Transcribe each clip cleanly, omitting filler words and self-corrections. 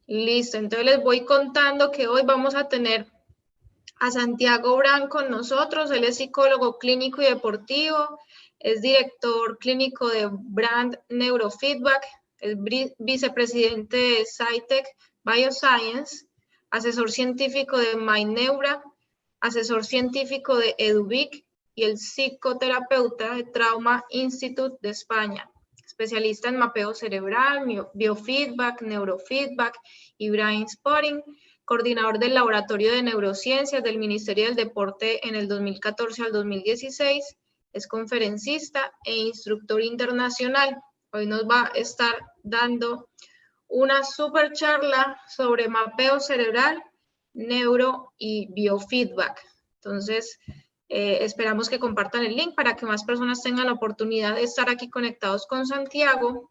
Listo, entonces les voy contando que hoy vamos a tener a Santiago Brand con nosotros. Él es psicólogo clínico y deportivo, es director clínico de Brand Neurofeedback, es vicepresidente de Cytec Bioscience, asesor científico de MyNeura, asesor científico de Eduvic y el psicoterapeuta de Trauma Institute de España, especialista en mapeo cerebral, biofeedback, neurofeedback y brain spotting, coordinador del Laboratorio de Neurociencias del Ministerio del Deporte en el 2014 al 2016, es conferencista e instructor internacional. Hoy nos va a estar dando una super charla sobre mapeo cerebral, neuro y biofeedback. Entonces, esperamos que compartan el link para que más personas tengan la oportunidad de estar aquí conectados con Santiago.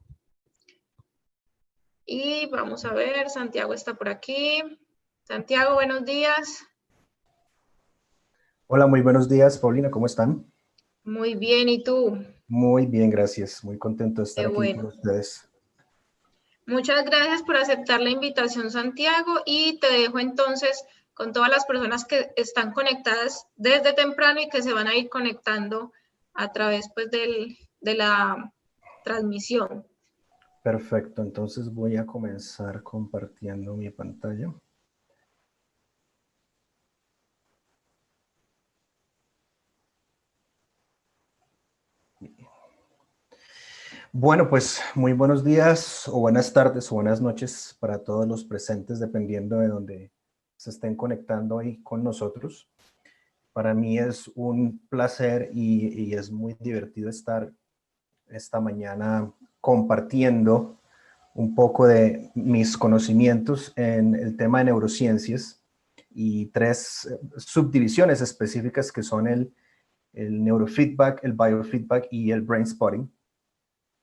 Y vamos a ver, Santiago está por aquí. Santiago, buenos días. Hola, muy buenos días, Paulina, ¿cómo están? Muy bien, ¿y tú? Muy bien, gracias. Muy contento de estar Qué aquí con bueno. ustedes. Muchas gracias por aceptar la invitación, Santiago, y te dejo entonces con todas las personas que están conectadas desde temprano y que se van a ir conectando a través pues, de la transmisión. Perfecto, entonces voy a comenzar compartiendo mi pantalla. Bueno, pues muy buenos días o buenas tardes o buenas noches para todos los presentes, dependiendo de donde se estén conectando ahí con nosotros. Para mí es un placer y es muy divertido estar esta mañana compartiendo un poco de mis conocimientos en el tema de neurociencias y tres subdivisiones específicas que son el neurofeedback, el biofeedback y el brain spotting,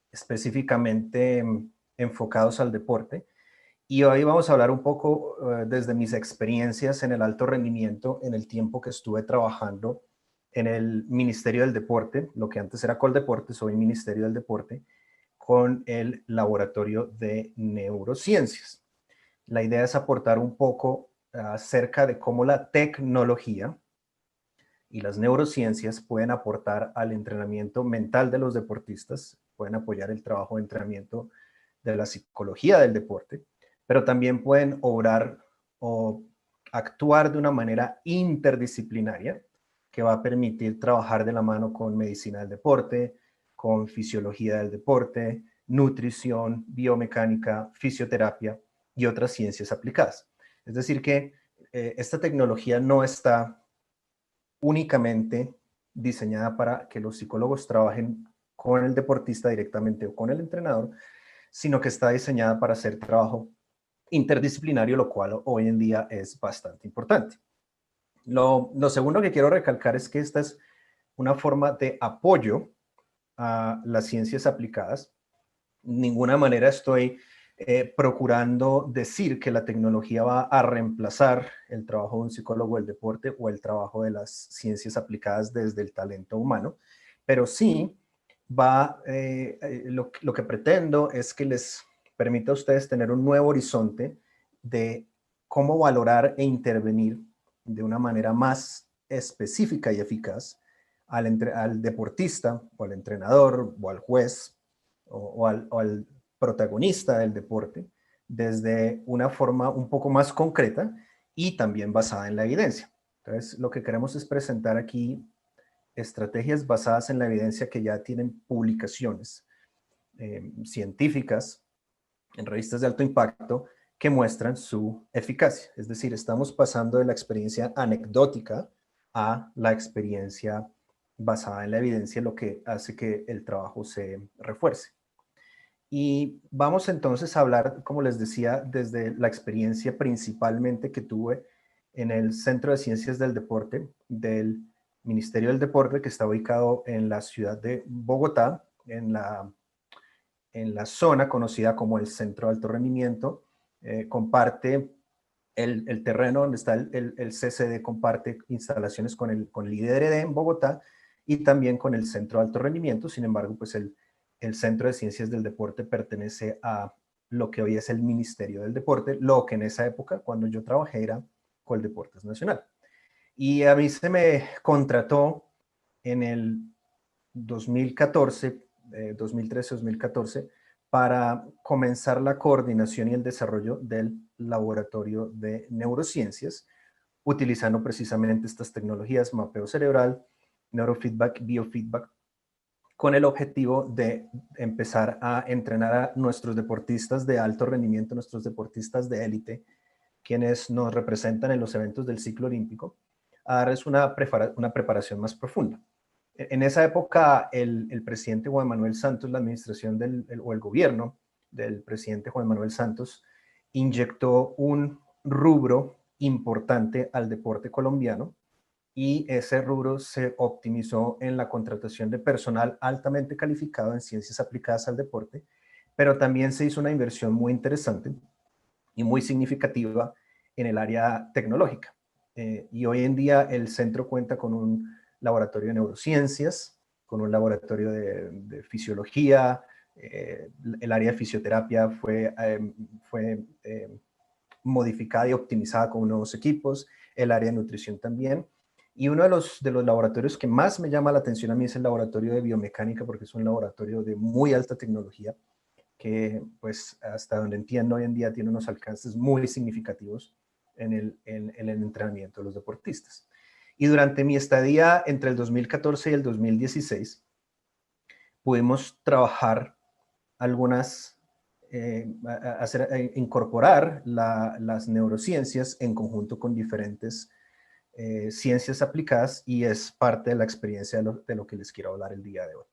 específicamente enfocados al deporte. Y hoy vamos a hablar un poco desde mis experiencias en el alto rendimiento en el tiempo que estuve trabajando en el Ministerio del Deporte, lo que antes era Coldeportes, hoy Ministerio del Deporte, con el Laboratorio de Neurociencias. La idea es aportar un poco acerca de cómo la tecnología y las neurociencias pueden aportar al entrenamiento mental de los deportistas, pueden apoyar el trabajo de entrenamiento de la psicología del deporte, pero también pueden obrar o actuar de una manera interdisciplinaria que va a permitir trabajar de la mano con medicina del deporte, con fisiología del deporte, nutrición, biomecánica, fisioterapia y otras ciencias aplicadas. Es decir que esta tecnología no está únicamente diseñada para que los psicólogos trabajen con el deportista directamente o con el entrenador, sino que está diseñada para hacer trabajo interdisciplinario, lo cual hoy en día es bastante importante. Lo segundo que quiero recalcar es que esta es una forma de apoyo a las ciencias aplicadas. De ninguna manera estoy procurando decir que la tecnología va a reemplazar el trabajo de un psicólogo del deporte o el trabajo de las ciencias aplicadas desde el talento humano, pero sí lo que pretendo es que les permita a ustedes tener un nuevo horizonte de cómo valorar e intervenir de una manera más específica y eficaz al deportista o al entrenador o al juez o al protagonista del deporte desde una forma un poco más concreta y también basada en la evidencia. Entonces, lo que queremos es presentar aquí estrategias basadas en la evidencia que ya tienen publicaciones científicas en revistas de alto impacto que muestran su eficacia. Es decir, estamos pasando de la experiencia anecdótica a la experiencia basada en la evidencia, lo que hace que el trabajo se refuerce. Y vamos entonces a hablar, como les decía, desde la experiencia principalmente que tuve en el Centro de Ciencias del Deporte del Ministerio del Deporte, que está ubicado en la ciudad de Bogotá, en la zona conocida como el Centro de Alto Rendimiento. Comparte el terreno donde está el CCD, comparte instalaciones con el IDRD en Bogotá y también con el Centro de Alto Rendimiento. Sin embargo, pues el Centro de Ciencias del Deporte pertenece a lo que hoy es el Ministerio del Deporte, lo que en esa época, cuando yo trabajé, era Coldeportes Nacional. Y a mí se me contrató en el 2014, 2013-2014, para comenzar la coordinación y el desarrollo del laboratorio de neurociencias, utilizando precisamente estas tecnologías, mapeo cerebral, neurofeedback, biofeedback, con el objetivo de empezar a entrenar a nuestros deportistas de alto rendimiento, nuestros deportistas de élite, quienes nos representan en los eventos del ciclo olímpico, a darles una preparación más profunda. En esa época, el presidente Juan Manuel Santos, la administración o el gobierno del presidente Juan Manuel Santos, inyectó un rubro importante al deporte colombiano, y ese rubro se optimizó en la contratación de personal altamente calificado en ciencias aplicadas al deporte, pero también se hizo una inversión muy interesante y muy significativa en el área tecnológica. Y hoy en día el centro cuenta con un laboratorio de neurociencias, con un laboratorio de fisiología, el área de fisioterapia fue modificada y optimizada con nuevos equipos, el área de nutrición también. Y uno de los laboratorios que más me llama la atención a mí es el laboratorio de biomecánica, porque es un laboratorio de muy alta tecnología que, pues, hasta donde entiendo hoy en día tiene unos alcances muy significativos en el entrenamiento de los deportistas. Y durante mi estadía entre el 2014 y el 2016, pudimos trabajar algunas, incorporar las neurociencias en conjunto con diferentes ciencias aplicadas, y es parte de la experiencia de lo que les quiero hablar el día de hoy.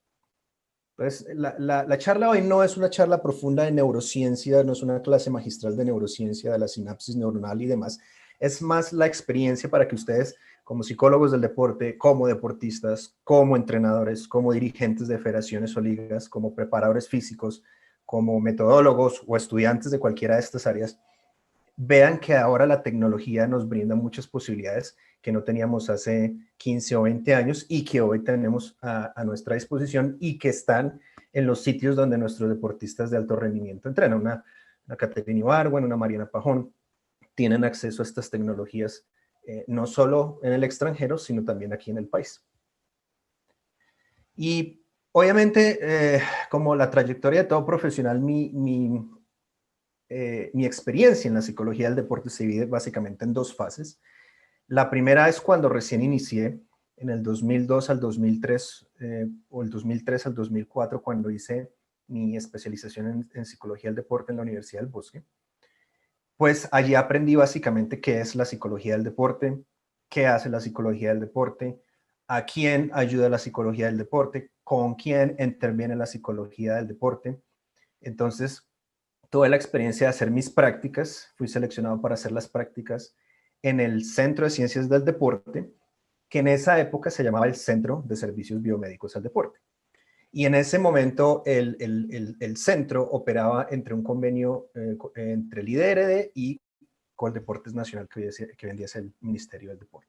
Pues la charla hoy no es una charla profunda de neurociencia, no es una clase magistral de neurociencia, de la sinapsis neuronal y demás. Es más la experiencia para que ustedes, como psicólogos del deporte, como deportistas, como entrenadores, como dirigentes de federaciones o ligas, como preparadores físicos, como metodólogos o estudiantes de cualquiera de estas áreas, vean que ahora la tecnología nos brinda muchas posibilidades que no teníamos hace 15 o 20 años y que hoy tenemos a nuestra disposición y que están en los sitios donde nuestros deportistas de alto rendimiento entrenan. Una Caterina Ibargüen, una Mariana Pajón, tienen acceso a estas tecnologías no solo en el extranjero, sino también aquí en el país. Y obviamente, como la trayectoria de todo profesional, mi experiencia en la psicología del deporte se divide básicamente en dos fases. La primera es cuando recién inicié, en el 2002 al 2003, o el 2003 al 2004, cuando hice mi especialización en psicología del deporte en la Universidad del Bosque. Pues allí aprendí básicamente qué es la psicología del deporte, qué hace la psicología del deporte, a quién ayuda la psicología del deporte, con quién interviene la psicología del deporte. Entonces, tuve la experiencia de hacer mis prácticas, fui seleccionado para hacer las prácticas en el Centro de Ciencias del Deporte, que en esa época se llamaba el Centro de Servicios Biomédicos al Deporte. Y en ese momento el centro operaba entre un convenio entre el IDRD y Coldeportes Nacional, que hoy en día es el Ministerio del Deporte.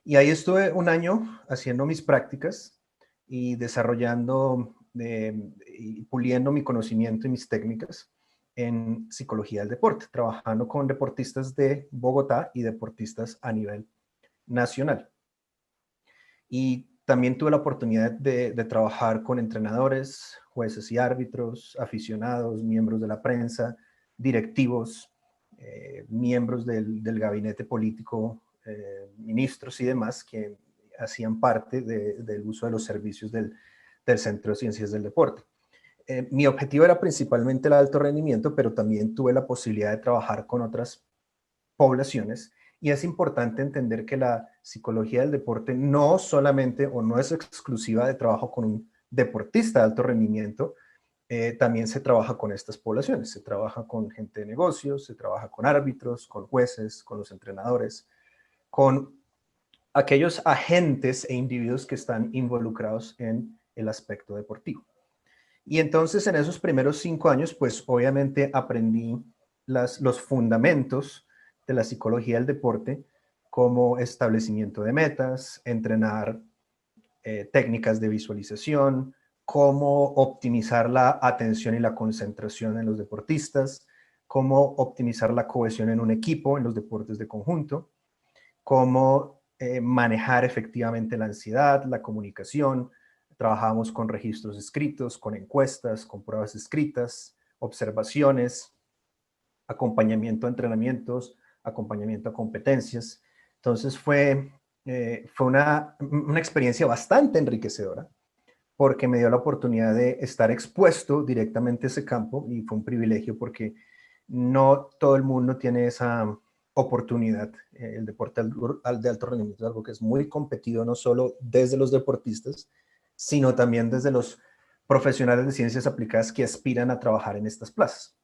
Y ahí estuve un año haciendo mis prácticas y desarrollando y puliendo mi conocimiento y mis técnicas en psicología del deporte, trabajando con deportistas de Bogotá y deportistas a nivel nacional. Y también tuve la oportunidad de trabajar con entrenadores, jueces y árbitros, aficionados, miembros de la prensa, directivos, miembros del gabinete político, ministros y demás que hacían parte del uso de los servicios del Centro de Ciencias del Deporte. Mi objetivo era principalmente el alto rendimiento, pero también tuve la posibilidad de trabajar con otras poblaciones, y es importante entender que la psicología del deporte no solamente o no es exclusiva de trabajo con un deportista de alto rendimiento, también se trabaja con estas poblaciones, se trabaja con gente de negocios, se trabaja con árbitros, con jueces, con los entrenadores, con aquellos agentes e individuos que están involucrados en el aspecto deportivo. Y entonces en esos primeros 5 años, pues obviamente aprendí los fundamentos de la psicología del deporte, como establecimiento de metas, entrenar técnicas de visualización, cómo optimizar la atención y la concentración en los deportistas, cómo optimizar la cohesión en un equipo, en los deportes de conjunto, cómo manejar efectivamente la ansiedad, la comunicación. Trabajamos con registros escritos, con encuestas, con pruebas escritas, observaciones, acompañamiento a entrenamientos, acompañamiento a competencias. Entonces fue una experiencia bastante enriquecedora porque me dio la oportunidad de estar expuesto directamente a ese campo y fue un privilegio porque no todo el mundo tiene esa oportunidad. El deporte de alto rendimiento es algo que es muy competido, no solo desde los deportistas, sino también desde los profesionales de ciencias aplicadas que aspiran a trabajar en estas plazas.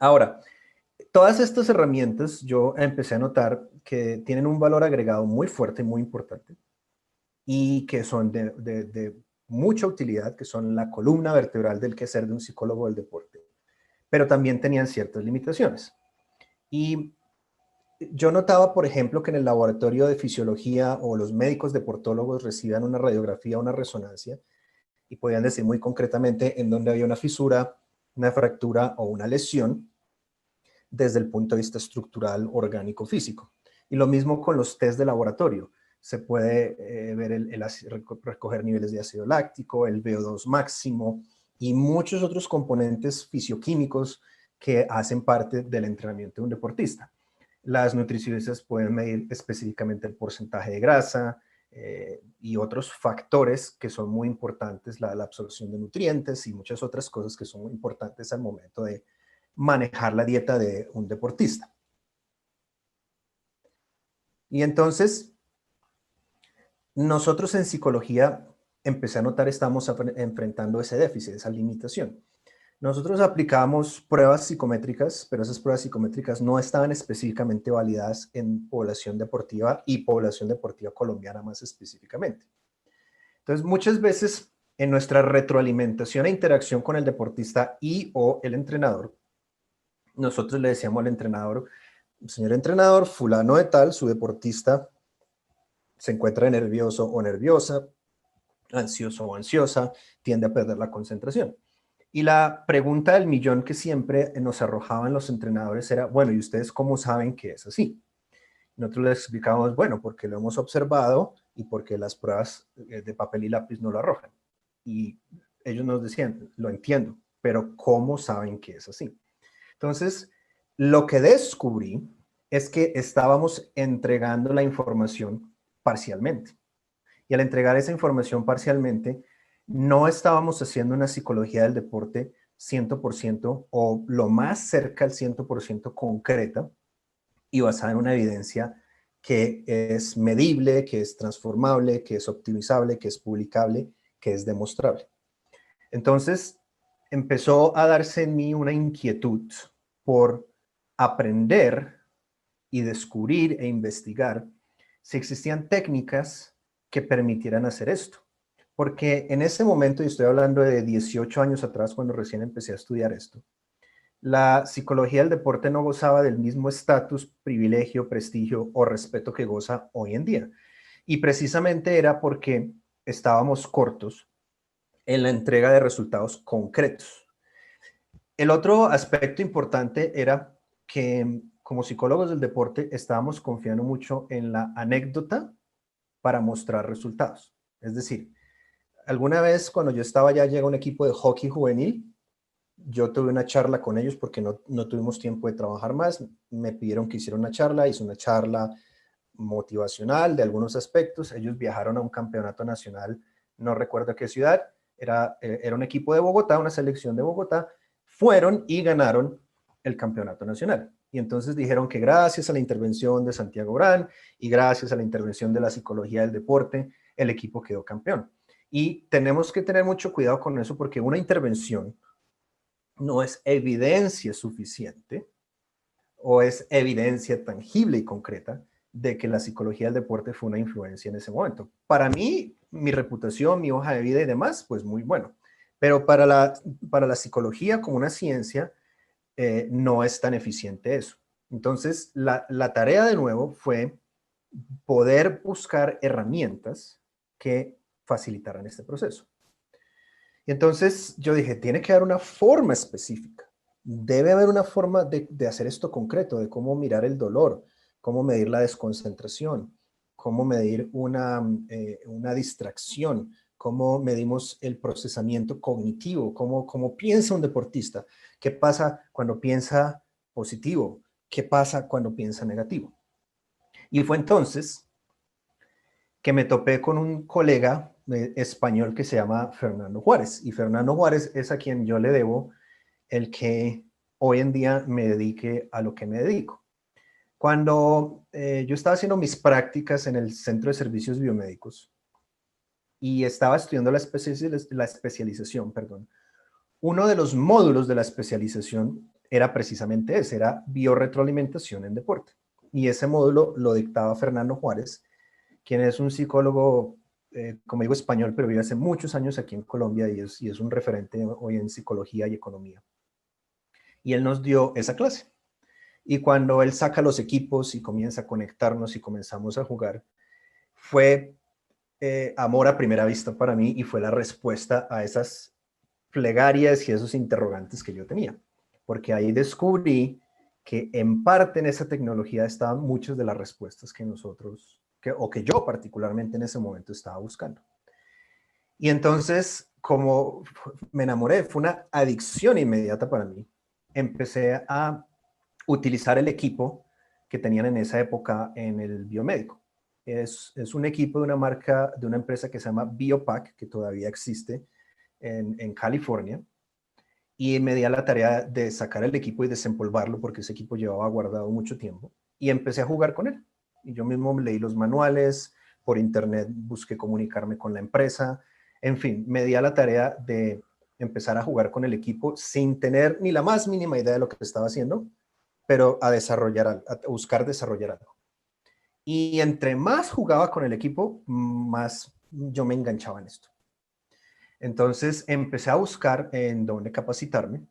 Ahora, todas estas herramientas yo empecé a notar que tienen un valor agregado muy fuerte, muy importante, y que son de mucha utilidad, que son la columna vertebral del quehacer de un psicólogo del deporte, pero también tenían ciertas limitaciones. Y yo notaba, por ejemplo, que en el laboratorio de fisiología o los médicos deportólogos recibían una radiografía, una resonancia, y podían decir muy concretamente en dónde había una fisura, una fractura o una lesión desde el punto de vista estructural, orgánico, físico. Y lo mismo con los test de laboratorio. Se puede ver recoger niveles de ácido láctico, el VO2 máximo y muchos otros componentes fisioquímicos que hacen parte del entrenamiento de un deportista. Las nutricionistas pueden medir específicamente el porcentaje de grasa y otros factores que son muy importantes, la absorción de nutrientes y muchas otras cosas que son muy importantes al momento de manejar la dieta de un deportista. Y entonces, nosotros en psicología empecé a notar estamos enfrentando ese déficit, esa limitación. Nosotros aplicábamos pruebas psicométricas, pero esas pruebas psicométricas no estaban específicamente validadas en población deportiva y población deportiva colombiana más específicamente. Entonces, muchas veces en nuestra retroalimentación e interacción con el deportista y o el entrenador, nosotros le decíamos al entrenador, señor entrenador, fulano de tal, su deportista se encuentra nervioso o nerviosa, ansioso o ansiosa, tiende a perder la concentración. Y la pregunta del millón que siempre nos arrojaban los entrenadores era, bueno, ¿y ustedes cómo saben que es así? Nosotros les explicábamos, bueno, porque lo hemos observado y porque las pruebas de papel y lápiz no lo arrojan. Y ellos nos decían, lo entiendo, pero ¿cómo saben que es así? Entonces, lo que descubrí es que estábamos entregando la información parcialmente. Y al entregar esa información parcialmente, no estábamos haciendo una psicología del deporte 100% o lo más cerca al 100% concreta y basada en una evidencia que es medible, que es transformable, que es optimizable, que es publicable, que es demostrable. Entonces, empezó a darse en mí una inquietud por aprender y descubrir e investigar si existían técnicas que permitieran hacer esto. Porque en ese momento, y estoy hablando de 18 años atrás, cuando recién empecé a estudiar esto, la psicología del deporte no gozaba del mismo estatus, privilegio, prestigio o respeto que goza hoy en día. Y precisamente era porque estábamos cortos en la entrega de resultados concretos. El otro aspecto importante era que como psicólogos del deporte estábamos confiando mucho en la anécdota para mostrar resultados. Es decir, alguna vez cuando yo estaba allá, llega un equipo de hockey juvenil, yo tuve una charla con ellos porque no tuvimos tiempo de trabajar más, me pidieron que hiciera una charla, hice una charla motivacional de algunos aspectos, ellos viajaron a un campeonato nacional, no recuerdo qué ciudad, era un equipo de Bogotá, una selección de Bogotá, fueron y ganaron el campeonato nacional. Y entonces dijeron que gracias a la intervención de Santiago Brand y gracias a la intervención de la psicología del deporte, el equipo quedó campeón. Y tenemos que tener mucho cuidado con eso porque una intervención no es evidencia suficiente o es evidencia tangible y concreta de que la psicología del deporte fue una influencia en ese momento. Para mí, mi reputación, mi hoja de vida y demás, pues muy bueno. Pero para la psicología como una ciencia, no es tan eficiente eso. Entonces, la tarea de nuevo fue poder buscar herramientas que facilitaran este proceso. Y entonces yo dije, tiene que haber una forma específica. Debe haber una forma de hacer esto concreto, de cómo mirar el dolor, cómo medir la desconcentración, cómo medir una distracción, cómo medimos el procesamiento cognitivo, cómo piensa un deportista, qué pasa cuando piensa positivo, qué pasa cuando piensa negativo. Y fue entonces que me topé con un colega español que se llama Fernando Juárez. Y Fernando Juárez es a quien yo le debo el que hoy en día me dedique a lo que me dedico. Cuando yo estaba haciendo mis prácticas en el Centro de Servicios Biomédicos y estaba estudiando la especialización, perdón, uno de los módulos de la especialización era precisamente ese, era biorretroalimentación en deporte. Y ese módulo lo dictaba Fernando Juárez, quien es un psicólogo, como digo, español, pero vive hace muchos años aquí en Colombia y es un referente hoy en psicología y economía. Y él nos dio esa clase. Y cuando él saca los equipos y comienza a conectarnos y comenzamos a jugar, fue amor a primera vista para mí y fue la respuesta a esas plegarias y esos interrogantes que yo tenía. Porque ahí descubrí que en parte en esa tecnología estaban muchas de las respuestas que nosotros, o que yo particularmente en ese momento estaba buscando. Y entonces, como me enamoré, fue una adicción inmediata para mí. Empecé a utilizar el equipo que tenían en esa época en el biomédico. Es un equipo de una marca, de una empresa que se llama Biopac, que todavía existe en California. Y me di a la tarea de sacar el equipo y desempolvarlo porque ese equipo llevaba guardado mucho tiempo. Y empecé a jugar con él. Y yo mismo leí los manuales, por internet busqué comunicarme con la empresa. En fin, me di a la tarea de empezar a jugar con el equipo sin tener ni la más mínima idea de lo que estaba haciendo, pero a desarrollar, a buscar desarrollar algo. Y entre más jugaba con el equipo, más yo me enganchaba en esto. Entonces empecé a buscar en dónde capacitarme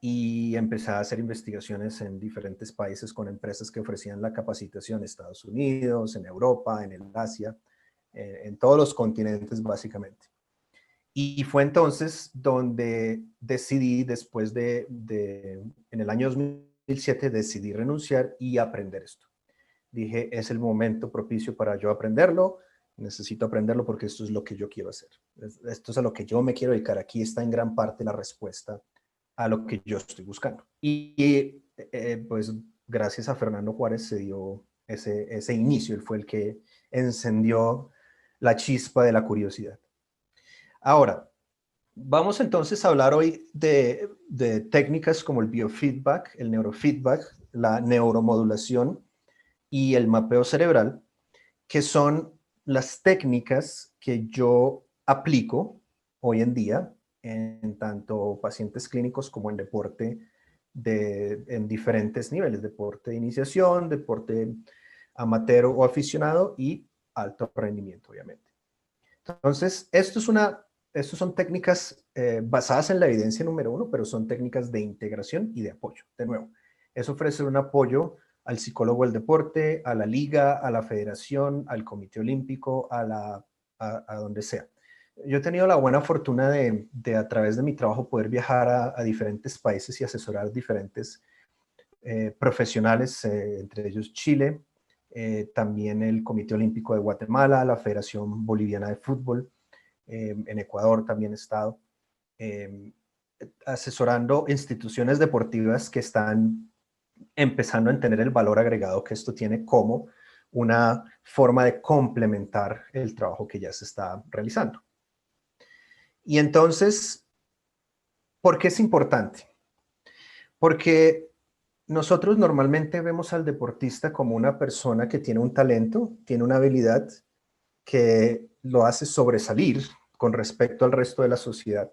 y empecé a hacer investigaciones en diferentes países con empresas que ofrecían la capacitación en Estados Unidos, en Europa, en el Asia, en todos los continentes básicamente. Y fue entonces donde decidí, después en el año 2007, decidí renunciar y aprender esto. Dije, es el momento propicio para yo aprenderlo, necesito aprenderlo porque esto es lo que yo quiero hacer. Esto es a lo que yo me quiero dedicar. Aquí está en gran parte la respuesta a lo que yo estoy buscando. Y pues gracias a Fernando Juárez se dio ese inicio, él fue el que encendió la chispa de la curiosidad. Ahora, vamos entonces a hablar hoy de técnicas como el biofeedback, el neurofeedback, la neuromodulación y el mapeo cerebral, que son las técnicas que yo aplico hoy en día en tanto pacientes clínicos como en deporte en diferentes niveles, deporte de iniciación, deporte amateur o aficionado y alto rendimiento, obviamente. Entonces, estos son técnicas basadas en la evidencia número uno, pero son técnicas de integración y de apoyo. De nuevo, es ofrecer un apoyo al psicólogo del deporte, a la liga, a la federación, al comité olímpico, a donde sea. Yo he tenido la buena fortuna de a través de mi trabajo poder viajar a diferentes países y asesorar diferentes profesionales, entre ellos Chile, también el Comité Olímpico de Guatemala, la Federación Boliviana de Fútbol, en Ecuador también he estado, asesorando instituciones deportivas que están empezando a entender el valor agregado que esto tiene como una forma de complementar el trabajo que ya se está realizando. Y entonces, ¿por qué es importante? Porque nosotros normalmente vemos al deportista como una persona que tiene un talento, tiene una habilidad que lo hace sobresalir con respecto al resto de la sociedad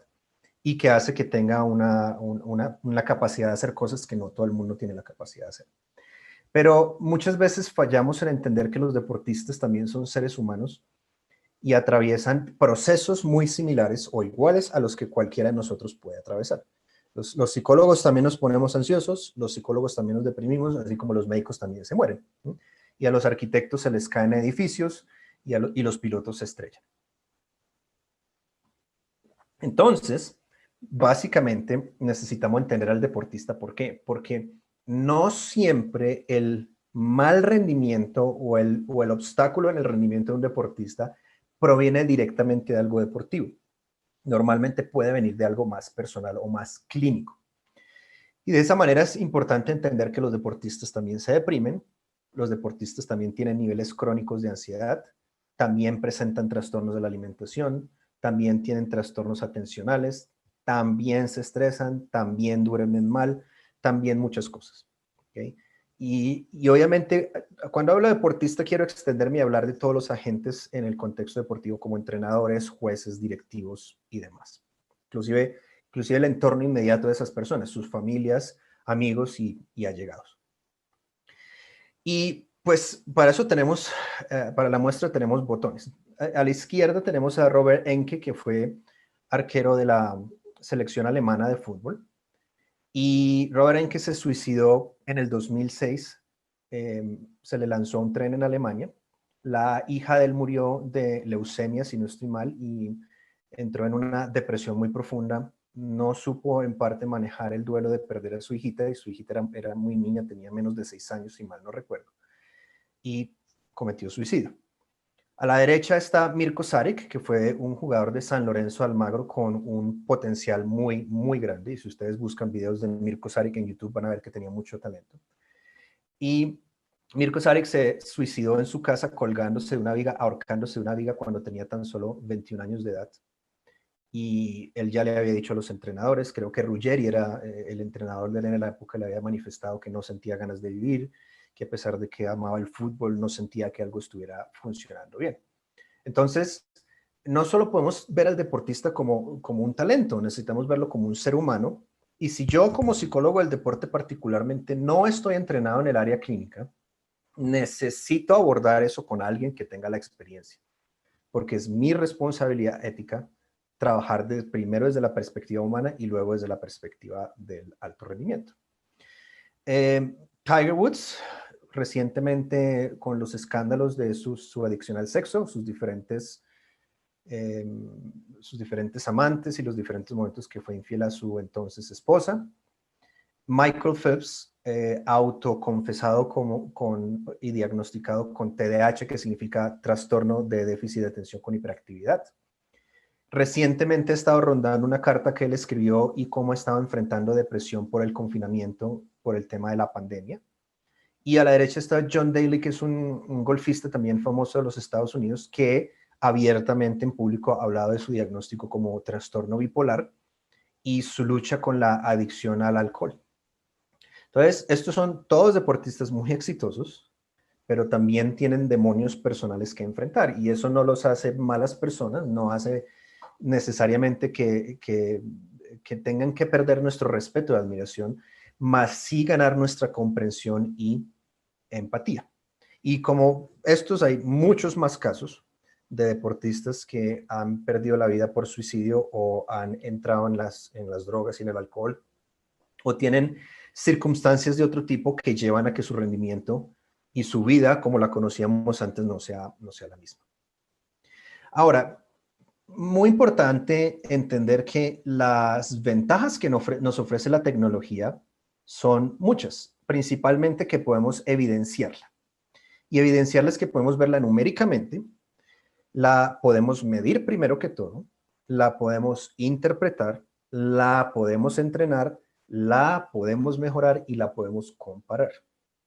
y que hace que tenga una capacidad de hacer cosas que no todo el mundo tiene la capacidad de hacer. Pero muchas veces fallamos en entender que los deportistas también son seres humanos y atraviesan procesos muy similares o iguales a los que cualquiera de nosotros puede atravesar. Los psicólogos también nos ponemos ansiosos, los psicólogos también nos deprimimos, así como los médicos también se mueren, ¿sí? Y a los arquitectos se les caen edificios y los pilotos se estrellan. Entonces, básicamente necesitamos entender al deportista. ¿Por qué? Porque no siempre el mal rendimiento o el obstáculo en el rendimiento de un deportista proviene directamente de algo deportivo. Normalmente puede venir de algo más personal o más clínico. Y de esa manera es importante entender que los deportistas también se deprimen, los deportistas también tienen niveles crónicos de ansiedad, también presentan trastornos de la alimentación, también tienen trastornos atencionales, también se estresan, también duermen mal, también muchas cosas. ¿Okay? Y obviamente, cuando hablo de deportista, quiero extenderme y hablar de todos los agentes en el contexto deportivo, como entrenadores, jueces, directivos y demás. Inclusive el entorno inmediato de esas personas, sus familias, amigos y allegados. Y pues para eso tenemos, para la muestra tenemos botones. A la izquierda tenemos a Robert Enke, que fue arquero de la selección alemana de fútbol. Y Robert Enke se suicidó en el 2006. Se le lanzó un tren en Alemania. La hija de él murió de leucemia, si no estoy mal, y entró en una depresión muy profunda. No supo en parte manejar el duelo de perder a su hijita, y su hijita era muy niña, tenía menos de 6 años, si mal no recuerdo, y cometió suicidio. A la derecha está Mirko Saric, que fue un jugador de San Lorenzo Almagro con un potencial muy, muy grande. Y si ustedes buscan videos de Mirko Saric en YouTube, van a ver que tenía mucho talento. Y Mirko Saric se suicidó en su casa colgándose de una viga, ahorcándose de una viga cuando tenía tan solo 21 años de edad. Y él ya le había dicho a los entrenadores, creo que Ruggeri era el entrenador de él en la época, le había manifestado que no sentía ganas de vivir, que a pesar de que amaba el fútbol, no sentía que algo estuviera funcionando bien. Entonces, no solo podemos ver al deportista como un talento, necesitamos verlo como un ser humano. Y si yo como psicólogo del deporte particularmente no estoy entrenado en el área clínica, necesito abordar eso con alguien que tenga la experiencia, porque es mi responsabilidad ética trabajar primero desde la perspectiva humana y luego desde la perspectiva del alto rendimiento. Tiger Woods, recientemente con los escándalos de su adicción al sexo, sus diferentes amantes y los diferentes momentos que fue infiel a su entonces esposa. Michael Phelps, autoconfesado y diagnosticado con TDAH, que significa trastorno de déficit de atención con hiperactividad. Recientemente ha estado rondando una carta que él escribió y cómo estaba enfrentando depresión por el confinamiento, por el tema de la pandemia. Y a la derecha está John Daly, que es un golfista también famoso de los Estados Unidos, que abiertamente en público ha hablado de su diagnóstico como trastorno bipolar y su lucha con la adicción al alcohol. Entonces, estos son todos deportistas muy exitosos, pero también tienen demonios personales que enfrentar, y eso no los hace malas personas, no hace necesariamente que tengan que perder nuestro respeto y admiración, más sí ganar nuestra comprensión y empatía. Y como estos, hay muchos más casos de deportistas que han perdido la vida por suicidio o han entrado en las drogas y en el alcohol, o tienen circunstancias de otro tipo que llevan a que su rendimiento y su vida, como la conocíamos antes, no sea la misma. Ahora, muy importante entender que las ventajas que nos ofrece la tecnología son muchas, principalmente que podemos evidenciarla. Y evidenciarla es que podemos verla numéricamente, la podemos medir primero que todo, la podemos interpretar, la podemos entrenar, la podemos mejorar y la podemos comparar.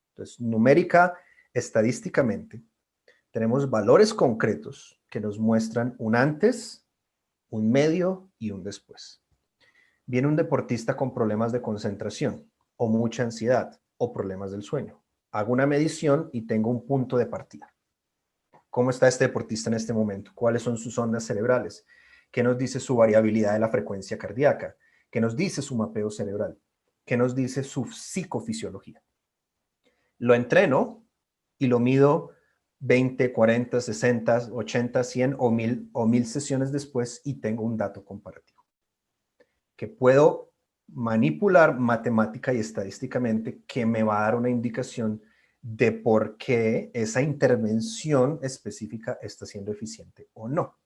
Entonces, numérica, estadísticamente, tenemos valores concretos que nos muestran un antes, un medio y un después. Viene un deportista con problemas de concentración o mucha ansiedad o problemas del sueño. Hago una medición y tengo un punto de partida. ¿Cómo está este deportista en este momento? ¿Cuáles son sus ondas cerebrales? ¿Qué nos dice su variabilidad de la frecuencia cardíaca? ¿Qué nos dice su mapeo cerebral? ¿Qué nos dice su psicofisiología? Lo entreno y lo mido 20, 40, 60, 80, 100 o 1000 sesiones después y tengo un dato comparativo que puedo manipular matemática y estadísticamente, que me va a dar una indicación de por qué esa intervención específica está siendo eficiente o no.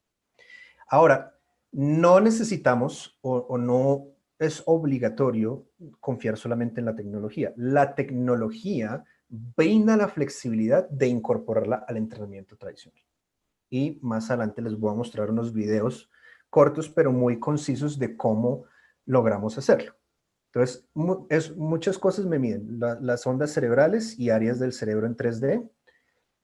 Ahora, No necesitamos o no es obligatorio confiar solamente en la tecnología. La tecnología brinda la flexibilidad de incorporarla al entrenamiento tradicional. Y más adelante les voy a mostrar unos videos cortos pero muy concisos de cómo logramos hacerlo. Entonces, muchas cosas me miden. Las ondas cerebrales y áreas del cerebro en 3D,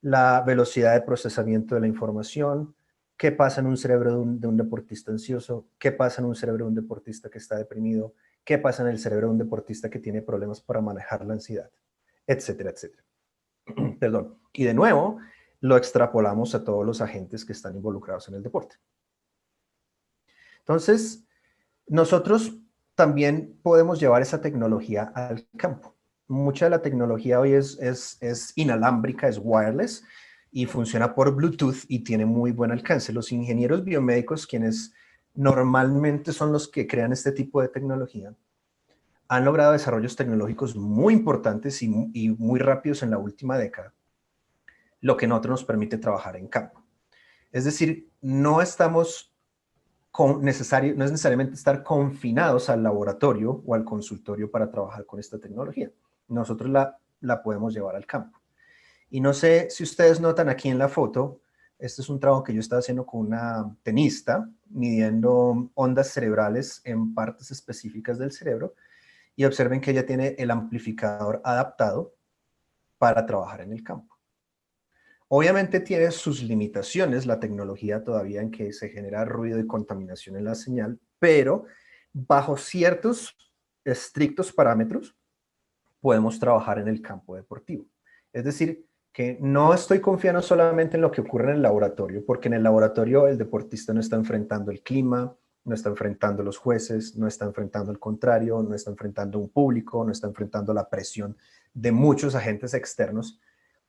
la velocidad de procesamiento de la información, qué pasa en un cerebro de un deportista ansioso, qué pasa en un cerebro de un deportista que está deprimido, qué pasa en el cerebro de un deportista que tiene problemas para manejar la ansiedad, etcétera, etcétera. Perdón. Y de nuevo, lo extrapolamos a todos los agentes que están involucrados en el deporte. Entonces, nosotros también podemos llevar esa tecnología al campo. Mucha de la tecnología hoy es inalámbrica, es wireless y funciona por Bluetooth y tiene muy buen alcance. Los ingenieros biomédicos, quienes normalmente son los que crean este tipo de tecnología, han logrado desarrollos tecnológicos muy importantes y muy rápidos en la última década, lo que nosotros nos permite trabajar en campo. Es decir, no estamos no es necesariamente estar confinados al laboratorio o al consultorio para trabajar con esta tecnología. Nosotros la podemos llevar al campo. Y no sé si ustedes notan aquí en la foto, este es un trabajo que yo estaba haciendo con una tenista, midiendo ondas cerebrales en partes específicas del cerebro, y observen que ella tiene el amplificador adaptado para trabajar en el campo. Obviamente tiene sus limitaciones la tecnología todavía en que se genera ruido y contaminación en la señal, pero bajo ciertos estrictos parámetros podemos trabajar en el campo deportivo. Es decir, que no estoy confiando solamente en lo que ocurre en el laboratorio, porque en el laboratorio el deportista no está enfrentando el clima, no está enfrentando los jueces, no está enfrentando el contrario, no está enfrentando un público, no está enfrentando la presión de muchos agentes externos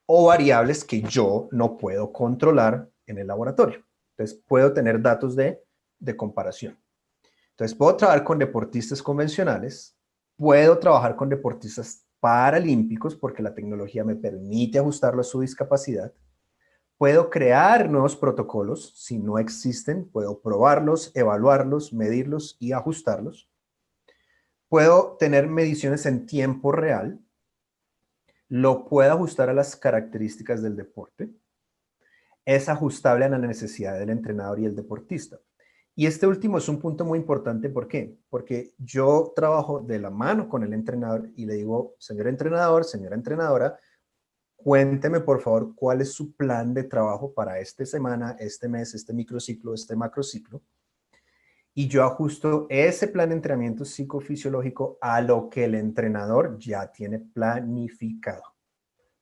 o variables que yo no puedo controlar en el laboratorio. Entonces, puedo tener datos de comparación. Entonces, puedo trabajar con deportistas convencionales, puedo trabajar con deportistas paralímpicos porque la tecnología me permite ajustarlo a su discapacidad. Puedo crear nuevos protocolos, si no existen, puedo probarlos, evaluarlos, medirlos y ajustarlos. Puedo tener mediciones en tiempo real, lo puedo ajustar a las características del deporte, es ajustable a la necesidad del entrenador y el deportista. Y este último es un punto muy importante, ¿por qué? Porque yo trabajo de la mano con el entrenador y le digo, señor entrenador, señora entrenadora, cuénteme por favor cuál es su plan de trabajo para esta semana, este mes, este microciclo, este macrociclo. Y yo ajusto ese plan de entrenamiento psicofisiológico a lo que el entrenador ya tiene planificado.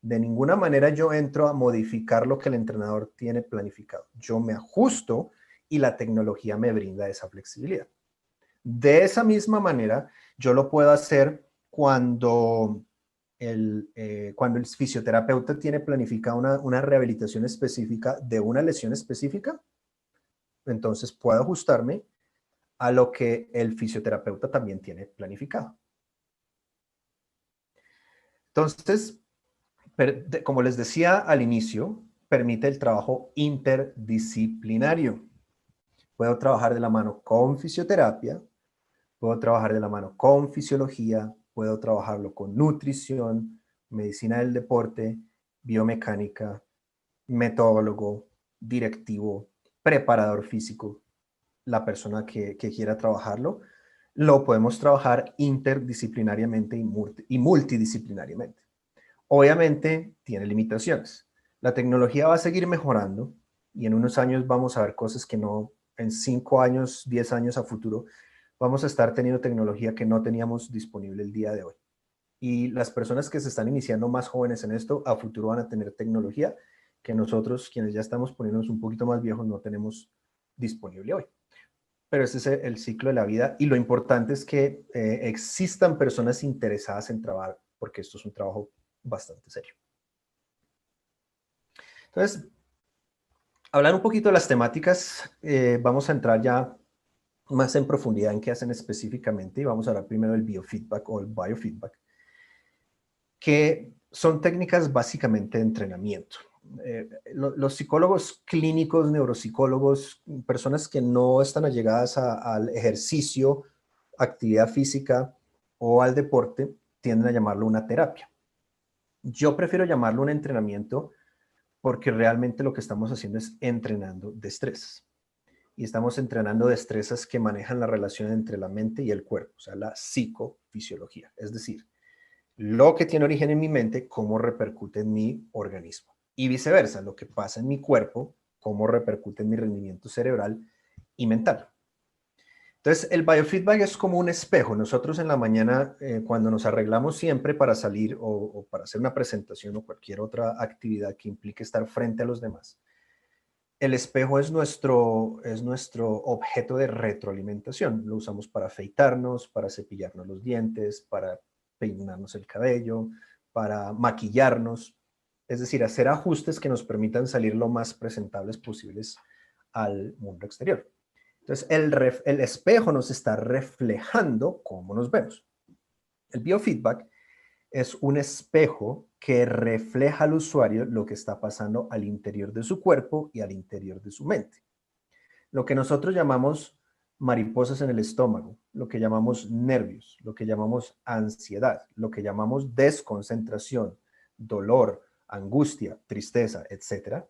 De ninguna manera yo entro a modificar lo que el entrenador tiene planificado. Yo me ajusto y la tecnología me brinda esa flexibilidad. De esa misma manera, yo lo puedo hacer cuando cuando el fisioterapeuta tiene planificada una rehabilitación específica de una lesión específica. Entonces puedo ajustarme a lo que el fisioterapeuta también tiene planificado. Entonces, como les decía al inicio, permite el trabajo interdisciplinario. Puedo trabajar de la mano con fisioterapia, puedo trabajar de la mano con fisiología, puedo trabajarlo con nutrición, medicina del deporte, biomecánica, metodólogo, directivo, preparador físico, la persona que quiera trabajarlo, lo podemos trabajar interdisciplinariamente y multidisciplinariamente. Obviamente tiene limitaciones. La tecnología va a seguir mejorando y en unos años vamos a ver cosas que no, en 5 años, 10 años a futuro, vamos a estar teniendo tecnología que no teníamos disponible el día de hoy. Y las personas que se están iniciando más jóvenes en esto, a futuro van a tener tecnología que nosotros, quienes ya estamos poniéndonos un poquito más viejos, no tenemos disponible hoy. Pero ese es el ciclo de la vida y lo importante es que existan personas interesadas en trabajar, porque esto es un trabajo bastante serio. Entonces, hablar un poquito de las temáticas, vamos a entrar ya más en profundidad en qué hacen específicamente y vamos a hablar primero del biofeedback o el biofeedback, que son técnicas básicamente de entrenamiento. los psicólogos clínicos, neuropsicólogos, personas que no están allegadas al ejercicio, actividad física o al deporte, tienden a llamarlo una terapia. Yo prefiero llamarlo un entrenamiento porque realmente lo que estamos haciendo es entrenando destrezas. Y estamos entrenando destrezas que manejan la relación entre la mente y el cuerpo, o sea, la psicofisiología. Es decir, lo que tiene origen en mi mente, cómo repercute en mi organismo. Y viceversa, lo que pasa en mi cuerpo, cómo repercute en mi rendimiento cerebral y mental. Entonces, el biofeedback es como un espejo. Nosotros en la mañana, cuando nos arreglamos siempre para salir o para hacer una presentación o cualquier otra actividad que implique estar frente a los demás, el espejo es nuestro objeto de retroalimentación. Lo usamos para afeitarnos, para cepillarnos los dientes, para peinarnos el cabello, para maquillarnos. Es decir, hacer ajustes que nos permitan salir lo más presentables posibles al mundo exterior. Entonces, el espejo nos está reflejando cómo nos vemos. El biofeedback es un espejo que refleja al usuario lo que está pasando al interior de su cuerpo y al interior de su mente. Lo que nosotros llamamos mariposas en el estómago, lo que llamamos nervios, lo que llamamos ansiedad, lo que llamamos desconcentración, dolor, angustia, tristeza, etcétera,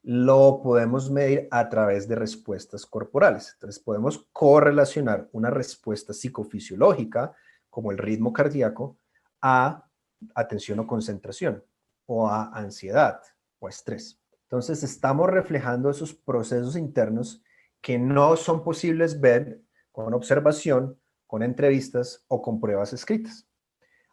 lo podemos medir a través de respuestas corporales. Entonces podemos correlacionar una respuesta psicofisiológica, como el ritmo cardíaco, a atención o concentración, o a ansiedad o estrés. Entonces estamos reflejando esos procesos internos que no son posibles ver con observación, con entrevistas o con pruebas escritas.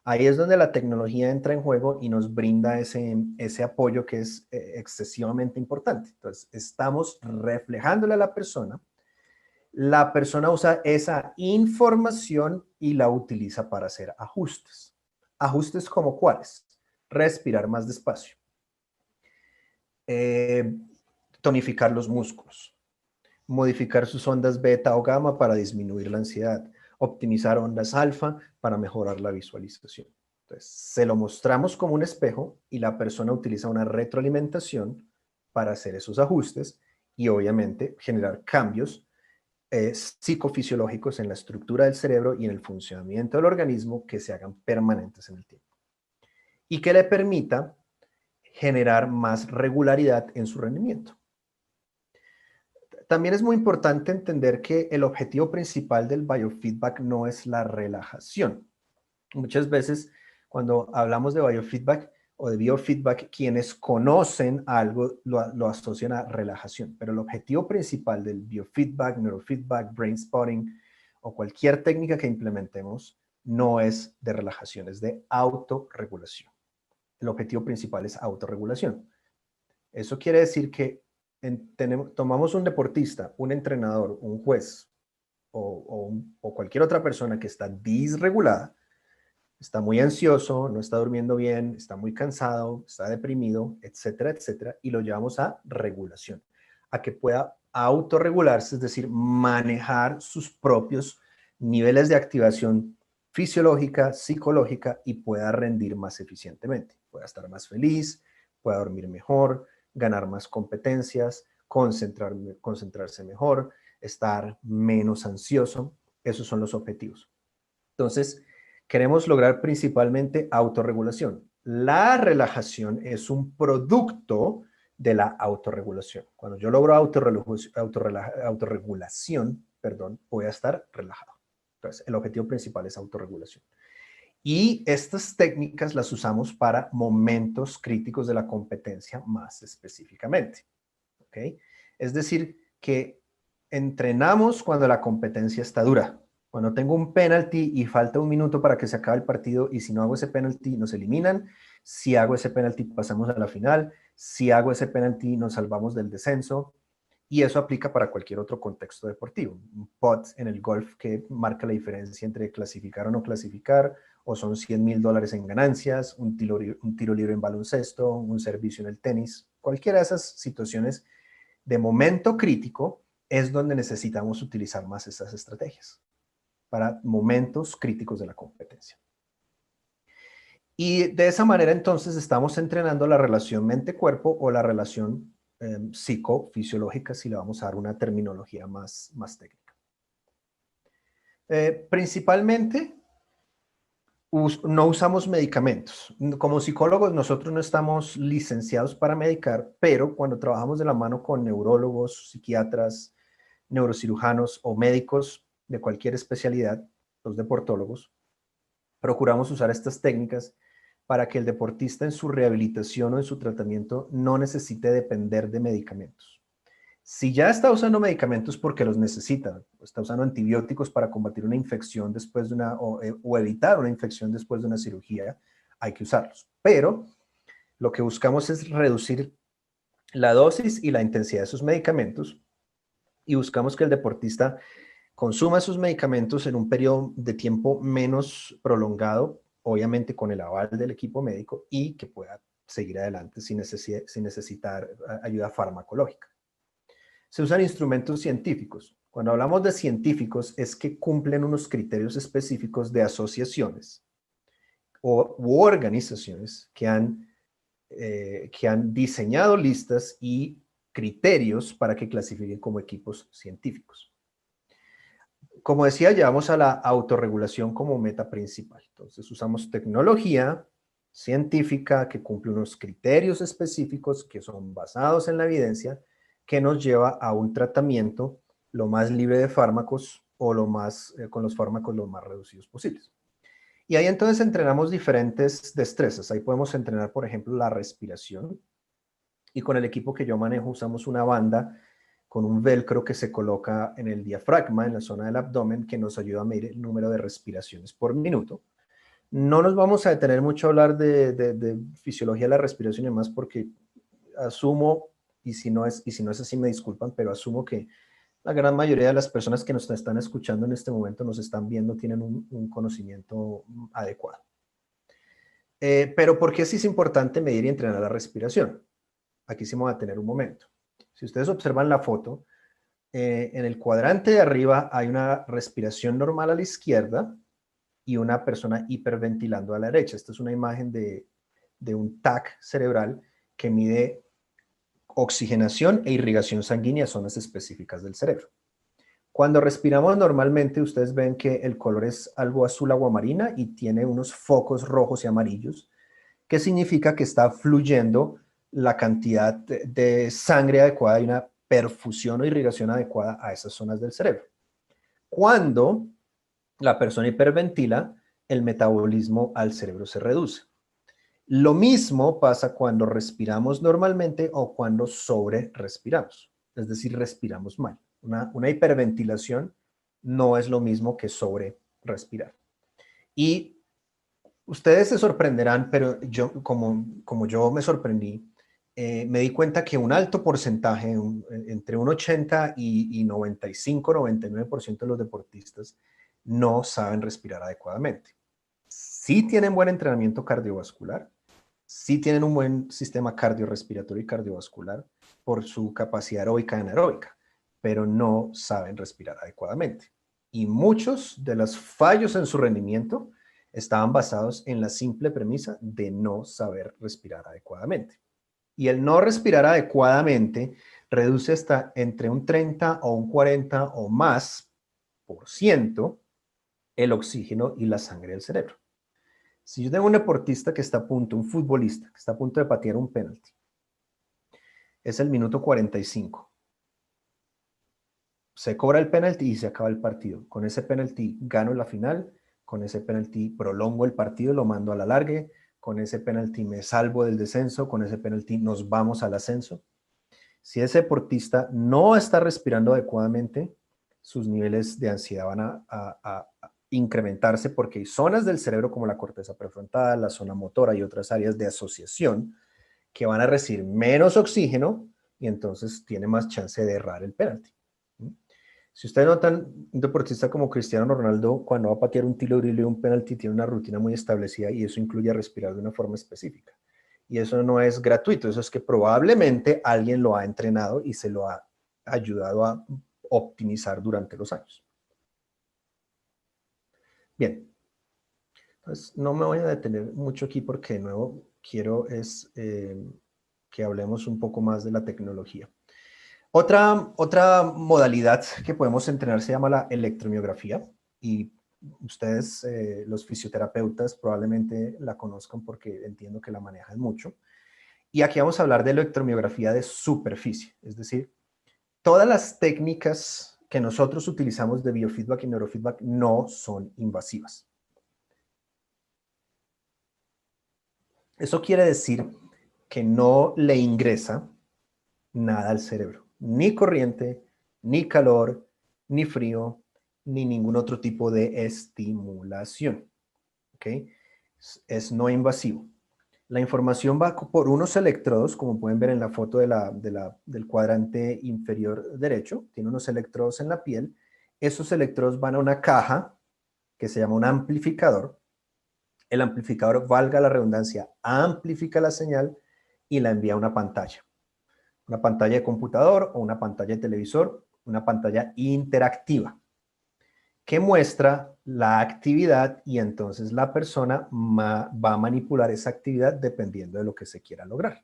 Ahí es donde la tecnología entra en juego y nos brinda ese apoyo que es excesivamente importante. Entonces, estamos reflejándole a la persona usa esa información y la utiliza para hacer ajustes. ¿Ajustes como cuáles? Respirar más despacio, tonificar los músculos, modificar sus ondas beta o gamma para disminuir la ansiedad, optimizar ondas alfa para mejorar la visualización. Entonces, se lo mostramos como un espejo y la persona utiliza una retroalimentación para hacer esos ajustes y obviamente generar cambios psicofisiológicos en la estructura del cerebro y en el funcionamiento del organismo que se hagan permanentes en el tiempo y que le permita generar más regularidad en su rendimiento. También es muy importante entender que el objetivo principal del biofeedback no es la relajación. Muchas veces cuando hablamos de biofeedback o de biofeedback, quienes conocen algo lo asocian a relajación, pero el objetivo principal del biofeedback, neurofeedback, brain spotting o cualquier técnica que implementemos no es de relajación, es de autorregulación. El objetivo principal es autorregulación. Eso quiere decir que tomamos un deportista, un entrenador, un juez o cualquier otra persona que está disregulada, está muy ansioso, no está durmiendo bien, está muy cansado, está deprimido, etcétera, etcétera, y lo llevamos a regulación, a que pueda autorregularse, es decir, manejar sus propios niveles de activación fisiológica, psicológica y pueda rendir más eficientemente, pueda estar más feliz, pueda dormir mejor, ganar más competencias, concentrarse mejor, estar menos ansioso. Esos son los objetivos. Entonces, queremos lograr principalmente autorregulación. La relajación es un producto de la autorregulación. Cuando yo logro autorregulación, voy a estar relajado. Entonces, el objetivo principal es autorregulación. Y estas técnicas las usamos para momentos críticos de la competencia más específicamente. ¿Ok? Es decir, que entrenamos cuando la competencia está dura. Cuando tengo un penalti y falta un minuto para que se acabe el partido y si no hago ese penalti nos eliminan. Si hago ese penalti pasamos a la final. Si hago ese penalti nos salvamos del descenso. Y eso aplica para cualquier otro contexto deportivo. Un pot en el golf que marca la diferencia entre clasificar o no clasificar, o son $100,000 en ganancias, un tiro libre en baloncesto, un servicio en el tenis. Cualquiera de esas situaciones de momento crítico es donde necesitamos utilizar más estas estrategias para momentos críticos de la competencia. Y de esa manera entonces estamos entrenando la relación mente-cuerpo o la relación psicofisiológica, si le vamos a dar una terminología más técnica. Principalmente, no usamos medicamentos. Como psicólogos nosotros no estamos licenciados para medicar, pero cuando trabajamos de la mano con neurólogos, psiquiatras, neurocirujanos o médicos de cualquier especialidad, los deportólogos, procuramos usar estas técnicas para que el deportista en su rehabilitación o en su tratamiento no necesite depender de medicamentos. Si ya está usando medicamentos porque los necesita, está usando antibióticos para combatir una infección después de o evitar una infección después de una cirugía, hay que usarlos. Pero lo que buscamos es reducir la dosis y la intensidad de esos medicamentos y buscamos que el deportista consuma sus medicamentos en un periodo de tiempo menos prolongado, obviamente con el aval del equipo médico, y que pueda seguir adelante sin necesitar ayuda farmacológica. Se usan instrumentos científicos. Cuando hablamos de científicos es que cumplen unos criterios específicos de asociaciones u organizaciones que han diseñado listas y criterios para que clasifiquen como equipos científicos. Como decía, llevamos a la autorregulación como meta principal. Entonces usamos tecnología científica que cumple unos criterios específicos que son basados en la evidencia, que nos lleva a un tratamiento lo más libre de fármacos o con los fármacos lo más reducidos posibles. Y ahí entonces entrenamos diferentes destrezas. Ahí podemos entrenar, por ejemplo, la respiración. Y con el equipo que yo manejo usamos una banda con un velcro que se coloca en el diafragma, en la zona del abdomen, que nos ayuda a medir el número de respiraciones por minuto. No nos vamos a detener mucho a hablar de fisiología de la respiración y demás, porque asumo, y si no es así me disculpan, pero asumo que la gran mayoría de las personas que nos están escuchando en este momento, nos están viendo, tienen un conocimiento adecuado. Pero ¿por qué sí es importante medir y entrenar la respiración? Aquí sí me voy a tener un momento. Si ustedes observan la foto, en el cuadrante de arriba hay una respiración normal a la izquierda y una persona hiperventilando a la derecha. Esta es una imagen de un TAC cerebral que mide oxigenación e irrigación sanguínea, zonas específicas del cerebro. Cuando respiramos normalmente, ustedes ven que el color es algo azul aguamarina y tiene unos focos rojos y amarillos, que significa que está fluyendo la cantidad de sangre adecuada y una perfusión o irrigación adecuada a esas zonas del cerebro. Cuando la persona hiperventila, el metabolismo al cerebro se reduce. Lo mismo pasa cuando respiramos normalmente o cuando sobre respiramos, es decir, respiramos mal. Una hiperventilación no es lo mismo que sobre respirar. Y ustedes se sorprenderán, pero yo, como yo me sorprendí, me di cuenta que un alto porcentaje, entre un 80 y 95, 99% de los deportistas no saben respirar adecuadamente. Sí tienen buen entrenamiento cardiovascular, sí tienen un buen sistema cardiorrespiratorio y cardiovascular por su capacidad aeróbica y anaeróbica, pero no saben respirar adecuadamente. Y muchos de los fallos en su rendimiento estaban basados en la simple premisa de no saber respirar adecuadamente. Y el no respirar adecuadamente reduce hasta entre un 30 o un 40 o más por ciento el oxígeno y la sangre del cerebro. Si yo tengo un deportista que está a punto, un futbolista que está a punto de patear un penalti, es el minuto 45. Se cobra el penalti y se acaba el partido. Con ese penalti gano la final, con ese penalti prolongo el partido, lo mando a la largue, con ese penalti me salvo del descenso, con ese penalti nos vamos al ascenso. Si ese deportista no está respirando adecuadamente, sus niveles de ansiedad van a incrementarse porque hay zonas del cerebro como la corteza prefrontal, la zona motora y otras áreas de asociación que van a recibir menos oxígeno y entonces tiene más chance de errar el penalti. Si ustedes notan, un deportista como Cristiano Ronaldo, cuando va a patear un tiro libre y un penalti, tiene una rutina muy establecida y eso incluye respirar de una forma específica. Y eso no es gratuito, eso es que probablemente alguien lo ha entrenado y se lo ha ayudado a optimizar durante los años. Bien, Pues no me voy a detener mucho aquí porque de nuevo quiero que hablemos un poco más de la tecnología. Otra modalidad que podemos entrenar se llama la electromiografía y ustedes, los fisioterapeutas, probablemente la conozcan porque entiendo que la manejan mucho. Y aquí vamos a hablar de electromiografía de superficie, es decir, todas las técnicas que nosotros utilizamos de biofeedback y neurofeedback no son invasivas. Eso quiere decir que no le ingresa nada al cerebro, ni corriente, ni calor, ni frío, ni ningún otro tipo de estimulación. ¿Ok? Es no invasivo. La información va por unos electrodos, como pueden ver en la foto del cuadrante inferior derecho. Tiene unos electrodos en la piel. Esos electrodos van a una caja que se llama un amplificador. El amplificador, valga la redundancia, amplifica la señal y la envía a una pantalla. Una pantalla de computador o una pantalla de televisor, una pantalla interactiva que muestra la actividad y entonces la persona va a manipular esa actividad dependiendo de lo que se quiera lograr.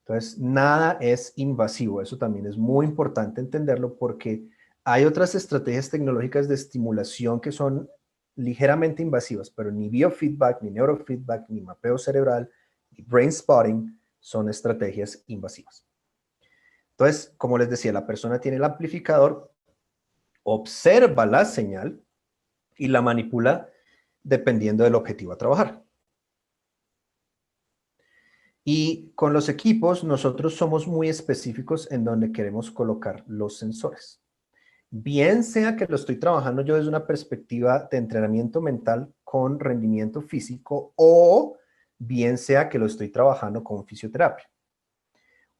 Entonces, nada es invasivo. Eso también es muy importante entenderlo porque hay otras estrategias tecnológicas de estimulación que son ligeramente invasivas, pero ni biofeedback, ni neurofeedback, ni mapeo cerebral, ni brain spotting son estrategias invasivas. Entonces, como les decía, la persona tiene el amplificador, observa la señal y la manipula dependiendo del objetivo a trabajar. Y con los equipos, nosotros somos muy específicos en donde queremos colocar los sensores. Bien sea que lo estoy trabajando yo desde una perspectiva de entrenamiento mental con rendimiento físico o bien sea que lo estoy trabajando con fisioterapia.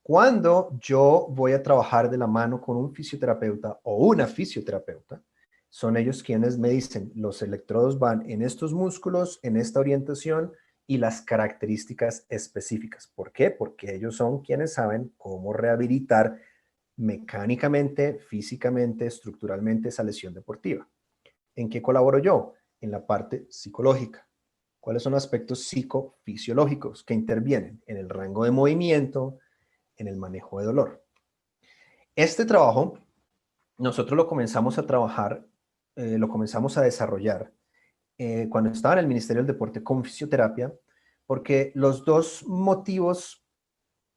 Cuando yo voy a trabajar de la mano con un fisioterapeuta o una fisioterapeuta, son ellos quienes me dicen, los electrodos van en estos músculos, en esta orientación y las características específicas. ¿Por qué? Porque ellos son quienes saben cómo rehabilitar mecánicamente, físicamente, estructuralmente esa lesión deportiva. ¿En qué colaboro yo? En la parte psicológica. ¿Cuáles son los aspectos psicofisiológicos que intervienen en el rango de movimiento, en el manejo de dolor? Este trabajo nosotros lo comenzamos a trabajar, lo comenzamos a desarrollar cuando estaba en el Ministerio del Deporte con fisioterapia, porque los dos motivos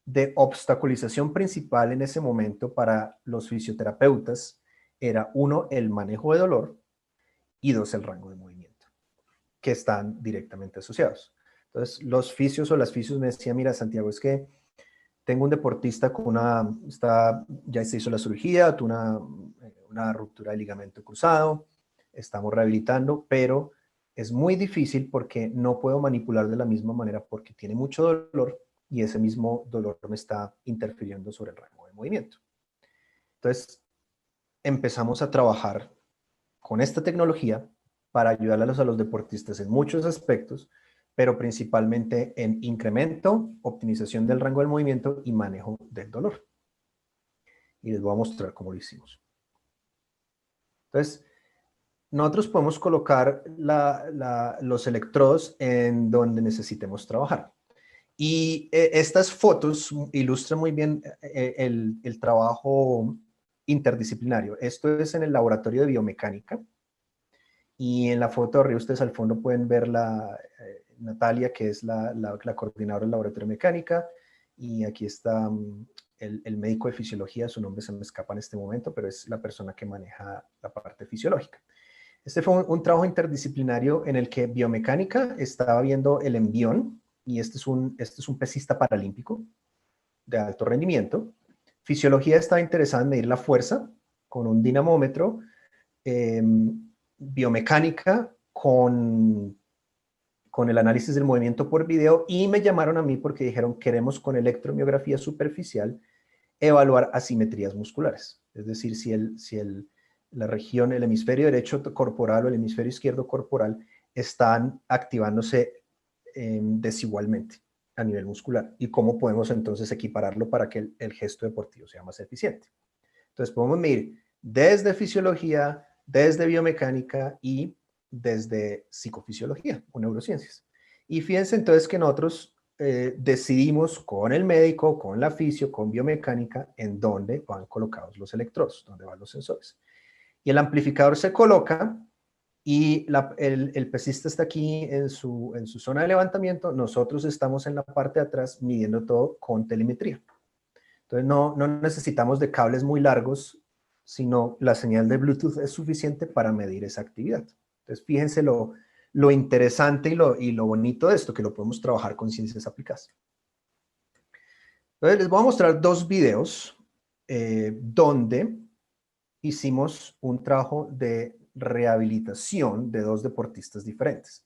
de obstaculización principal en ese momento para los fisioterapeutas era uno, el manejo de dolor y dos, el rango de movimiento, que están directamente asociados. Entonces, los fisios o las fisios me decían, mira, Santiago, es que tengo un deportista con ya se hizo la cirugía, tuvo una ruptura de ligamento cruzado, estamos rehabilitando, pero es muy difícil porque no puedo manipular de la misma manera porque tiene mucho dolor y ese mismo dolor me está interfiriendo sobre el rango de movimiento. Entonces, empezamos a trabajar con esta tecnología para ayudarles a los deportistas en muchos aspectos, pero principalmente en incremento, optimización del rango del movimiento y manejo del dolor. Y les voy a mostrar cómo lo hicimos. Entonces, nosotros podemos colocar los electrodos en donde necesitemos trabajar. Y estas fotos ilustran muy bien el trabajo interdisciplinario. Esto es en el laboratorio de biomecánica. Y en la foto de arriba ustedes al fondo pueden ver Natalia, que es la coordinadora del laboratorio de mecánica. Y aquí está el médico de fisiología, su nombre se me escapa en este momento, pero es la persona que maneja la parte fisiológica. Este fue un trabajo interdisciplinario en el que biomecánica estaba viendo el envión, y este es un pesista paralímpico de alto rendimiento. Fisiología estaba interesada en medir la fuerza con un dinamómetro. Biomecánica con el análisis del movimiento por video, y me llamaron a mí porque dijeron, queremos con electromiografía superficial evaluar asimetrías musculares. Es decir, si la región, el hemisferio derecho corporal o el hemisferio izquierdo corporal están activándose desigualmente a nivel muscular y cómo podemos entonces equipararlo para que el gesto deportivo sea más eficiente. Entonces podemos medir desde fisiología, desde biomecánica y desde psicofisiología o neurociencias. Y fíjense entonces que nosotros decidimos con el médico, con la fisio, con biomecánica, en dónde van colocados los electrodos, dónde van los sensores. Y el amplificador se coloca y el pesista está aquí en su zona de levantamiento, nosotros estamos en la parte de atrás midiendo todo con telemetría. Entonces no necesitamos de cables muy largos, sino la señal de Bluetooth es suficiente para medir esa actividad. Entonces fíjense lo interesante y lo bonito de esto, que lo podemos trabajar con ciencias aplicadas. Entonces les voy a mostrar dos videos donde hicimos un trabajo de rehabilitación de dos deportistas diferentes.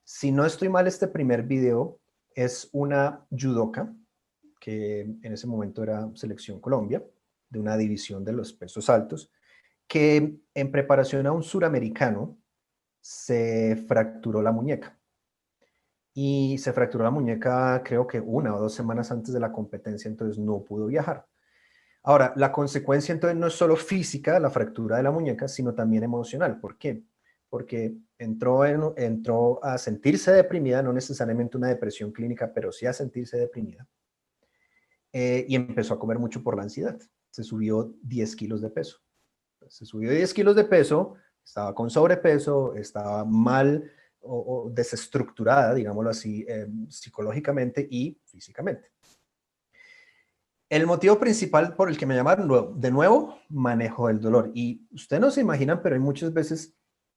Si no estoy mal, este primer video es una judoka, que en ese momento era Selección Colombia, de una división de los pesos altos, que en preparación a un suramericano se fracturó la muñeca. Y se fracturó la muñeca creo que 1 o 2 semanas antes de la competencia, entonces no pudo viajar. Ahora, la consecuencia entonces no es solo física, la fractura de la muñeca, sino también emocional. ¿Por qué? Porque entró a sentirse deprimida, no necesariamente una depresión clínica, pero sí a sentirse deprimida. Y empezó a comer mucho por la ansiedad. Se subió 10 kilos de peso. Se subió 10 kilos de peso, estaba con sobrepeso, estaba mal o desestructurada, digámoslo así, psicológicamente y físicamente. El motivo principal por el que me llamaron, de nuevo, manejo del dolor. Y ustedes no se imaginan, pero hay muchas veces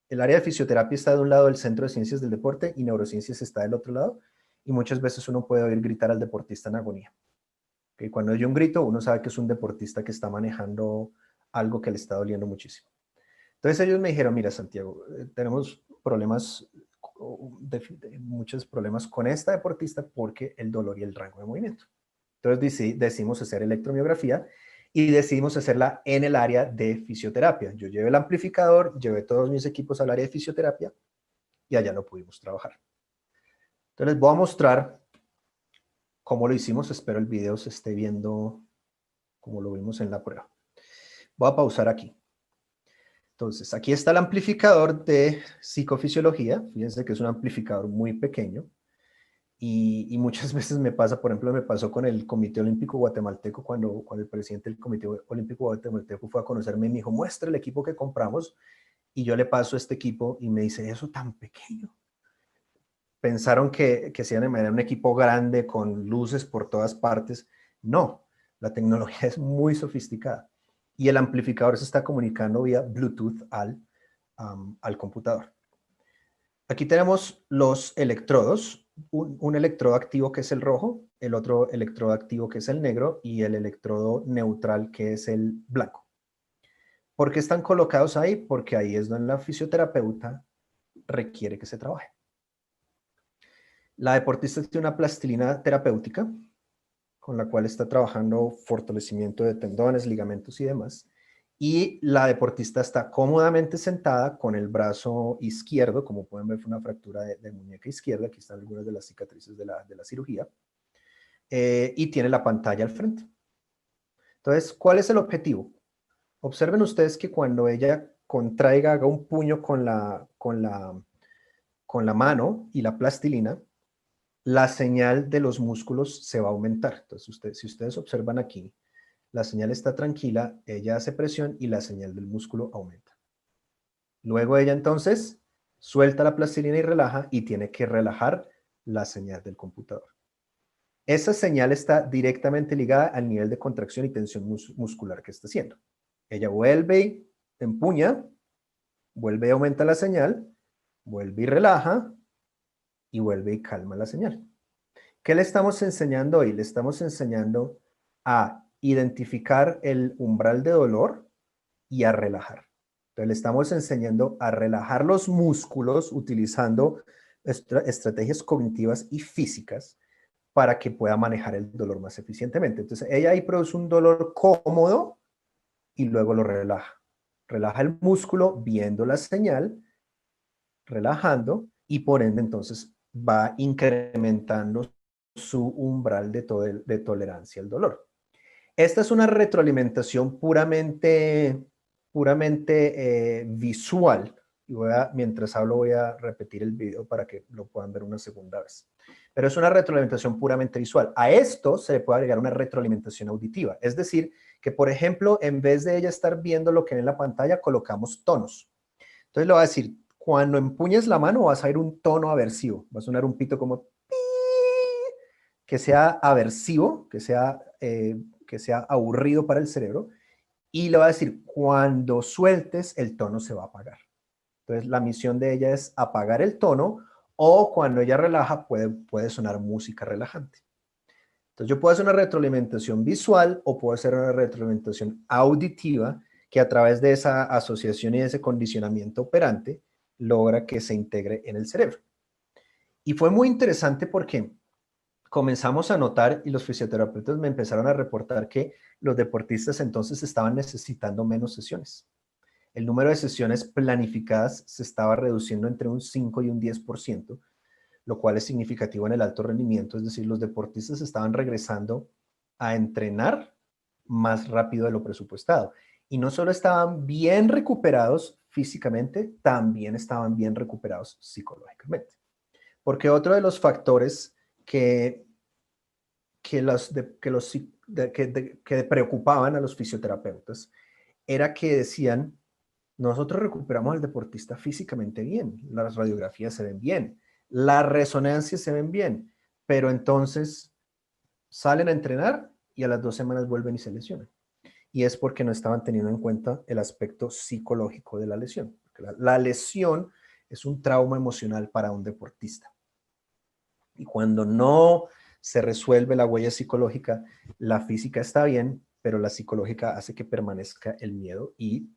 el área de fisioterapia está de un lado del Centro de Ciencias del Deporte y Neurociencias está del otro lado. Y muchas veces uno puede oír gritar al deportista en agonía. Que cuando oye un grito, uno sabe que es un deportista que está manejando algo que le está doliendo muchísimo. Entonces ellos me dijeron, mira Santiago, tenemos problemas, muchos problemas con esta deportista porque el dolor y el rango de movimiento. Entonces decidimos hacer electromiografía y decidimos hacerla en el área de fisioterapia. Yo llevé el amplificador, llevé todos mis equipos al área de fisioterapia y allá no pudimos trabajar. Entonces les voy a mostrar cómo lo hicimos. Espero el video se esté viendo como lo vimos en la prueba. Voy a pausar aquí. Entonces, aquí está el amplificador de psicofisiología. Fíjense que es un amplificador muy pequeño. Y muchas veces me pasa, por ejemplo, me pasó con el Comité Olímpico Guatemalteco, cuando el presidente del Comité Olímpico Guatemalteco fue a conocerme y me dijo, muestra el equipo que compramos, y yo le paso este equipo y me dice, eso tan pequeño. Pensaron que se iban a imaginar un equipo grande con luces por todas partes. No, la tecnología es muy sofisticada. Y el amplificador se está comunicando vía Bluetooth al computador. Aquí tenemos los electrodos, un electrodo activo que es el rojo, el otro electrodo activo que es el negro y el electrodo neutral que es el blanco. ¿Por qué están colocados ahí? Porque ahí es donde la fisioterapeuta requiere que se trabaje. La deportista tiene una plastilina terapéutica con la cual está trabajando fortalecimiento de tendones, ligamentos y demás. Y la deportista está cómodamente sentada con el brazo izquierdo, como pueden ver, fue una fractura de muñeca izquierda. Aquí están algunas de las cicatrices de la cirugía. Y tiene la pantalla al frente. Entonces, ¿cuál es el objetivo? Observen ustedes que cuando ella contraiga, haga un puño con la mano y la plastilina, la señal de los músculos se va a aumentar. Entonces, si ustedes observan aquí, la señal está tranquila, ella hace presión y la señal del músculo aumenta. Luego ella entonces suelta la plastilina y relaja, y tiene que relajar la señal del computador. Esa señal está directamente ligada al nivel de contracción y tensión muscular que está haciendo. Ella vuelve y empuña, vuelve y aumenta la señal, vuelve y relaja, y vuelve y calma la señal. ¿Qué le estamos enseñando hoy? Le estamos enseñando a identificar el umbral de dolor y a relajar. Entonces le estamos enseñando a relajar los músculos utilizando estrategias cognitivas y físicas para que pueda manejar el dolor más eficientemente. Entonces ella ahí produce un dolor cómodo y luego lo relaja. Relaja el músculo viendo la señal, relajando, y por ende entonces va incrementando su umbral de tolerancia al dolor. Esta es una retroalimentación puramente visual y mientras hablo voy a repetir el video para que lo puedan ver una segunda vez. Pero es una retroalimentación puramente visual. A esto se le puede agregar una retroalimentación auditiva. Es decir, que por ejemplo, en vez de ella estar viendo lo que ve en la pantalla, colocamos tonos. Entonces le voy a decir, cuando empuñes la mano vas a oír un tono aversivo. Va a sonar un pito como que sea aversivo, que sea aburrido para el cerebro. Y le va a decir, cuando sueltes, el tono se va a apagar. Entonces, la misión de ella es apagar el tono, o cuando ella relaja, puede sonar música relajante. Entonces, yo puedo hacer una retroalimentación visual o puedo hacer una retroalimentación auditiva que a través de esa asociación y de ese condicionamiento operante logra que se integre en el cerebro. Y fue muy interesante porque comenzamos a notar y los fisioterapeutas me empezaron a reportar que los deportistas entonces estaban necesitando menos sesiones. El número de sesiones planificadas se estaba reduciendo entre un 5 y un 10%, lo cual es significativo en el alto rendimiento, es decir, los deportistas estaban regresando a entrenar más rápido de lo presupuestado. Y no solo estaban bien recuperados físicamente, también estaban bien recuperados psicológicamente. Porque otro de los factores que preocupaban a los fisioterapeutas era que decían, nosotros recuperamos al deportista físicamente bien, las radiografías se ven bien, las resonancias se ven bien, pero entonces salen a entrenar y a las 2 semanas vuelven y se lesionan. Y es porque no estaban teniendo en cuenta el aspecto psicológico de la lesión. La lesión es un trauma emocional para un deportista. Y cuando no se resuelve la huella psicológica, la física está bien, pero la psicológica hace que permanezca el miedo y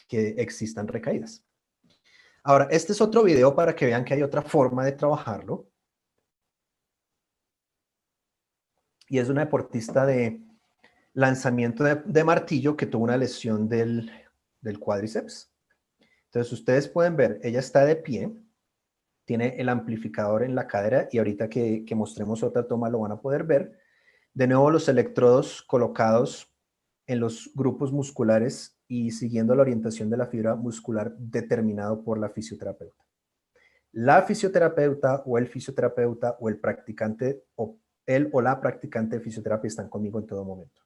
que existan recaídas. Ahora, este es otro video para que vean que hay otra forma de trabajarlo. Y es una deportista de lanzamiento de martillo que tuvo una lesión del cuádriceps. Entonces, ustedes pueden ver, ella está de pie, tiene el amplificador en la cadera y ahorita que mostremos otra toma lo van a poder ver. De nuevo, los electrodos colocados en los grupos musculares y siguiendo la orientación de la fibra muscular determinado por la fisioterapeuta. La fisioterapeuta o el fisioterapeuta o el practicante o él o la practicante de fisioterapia están conmigo en todo momento.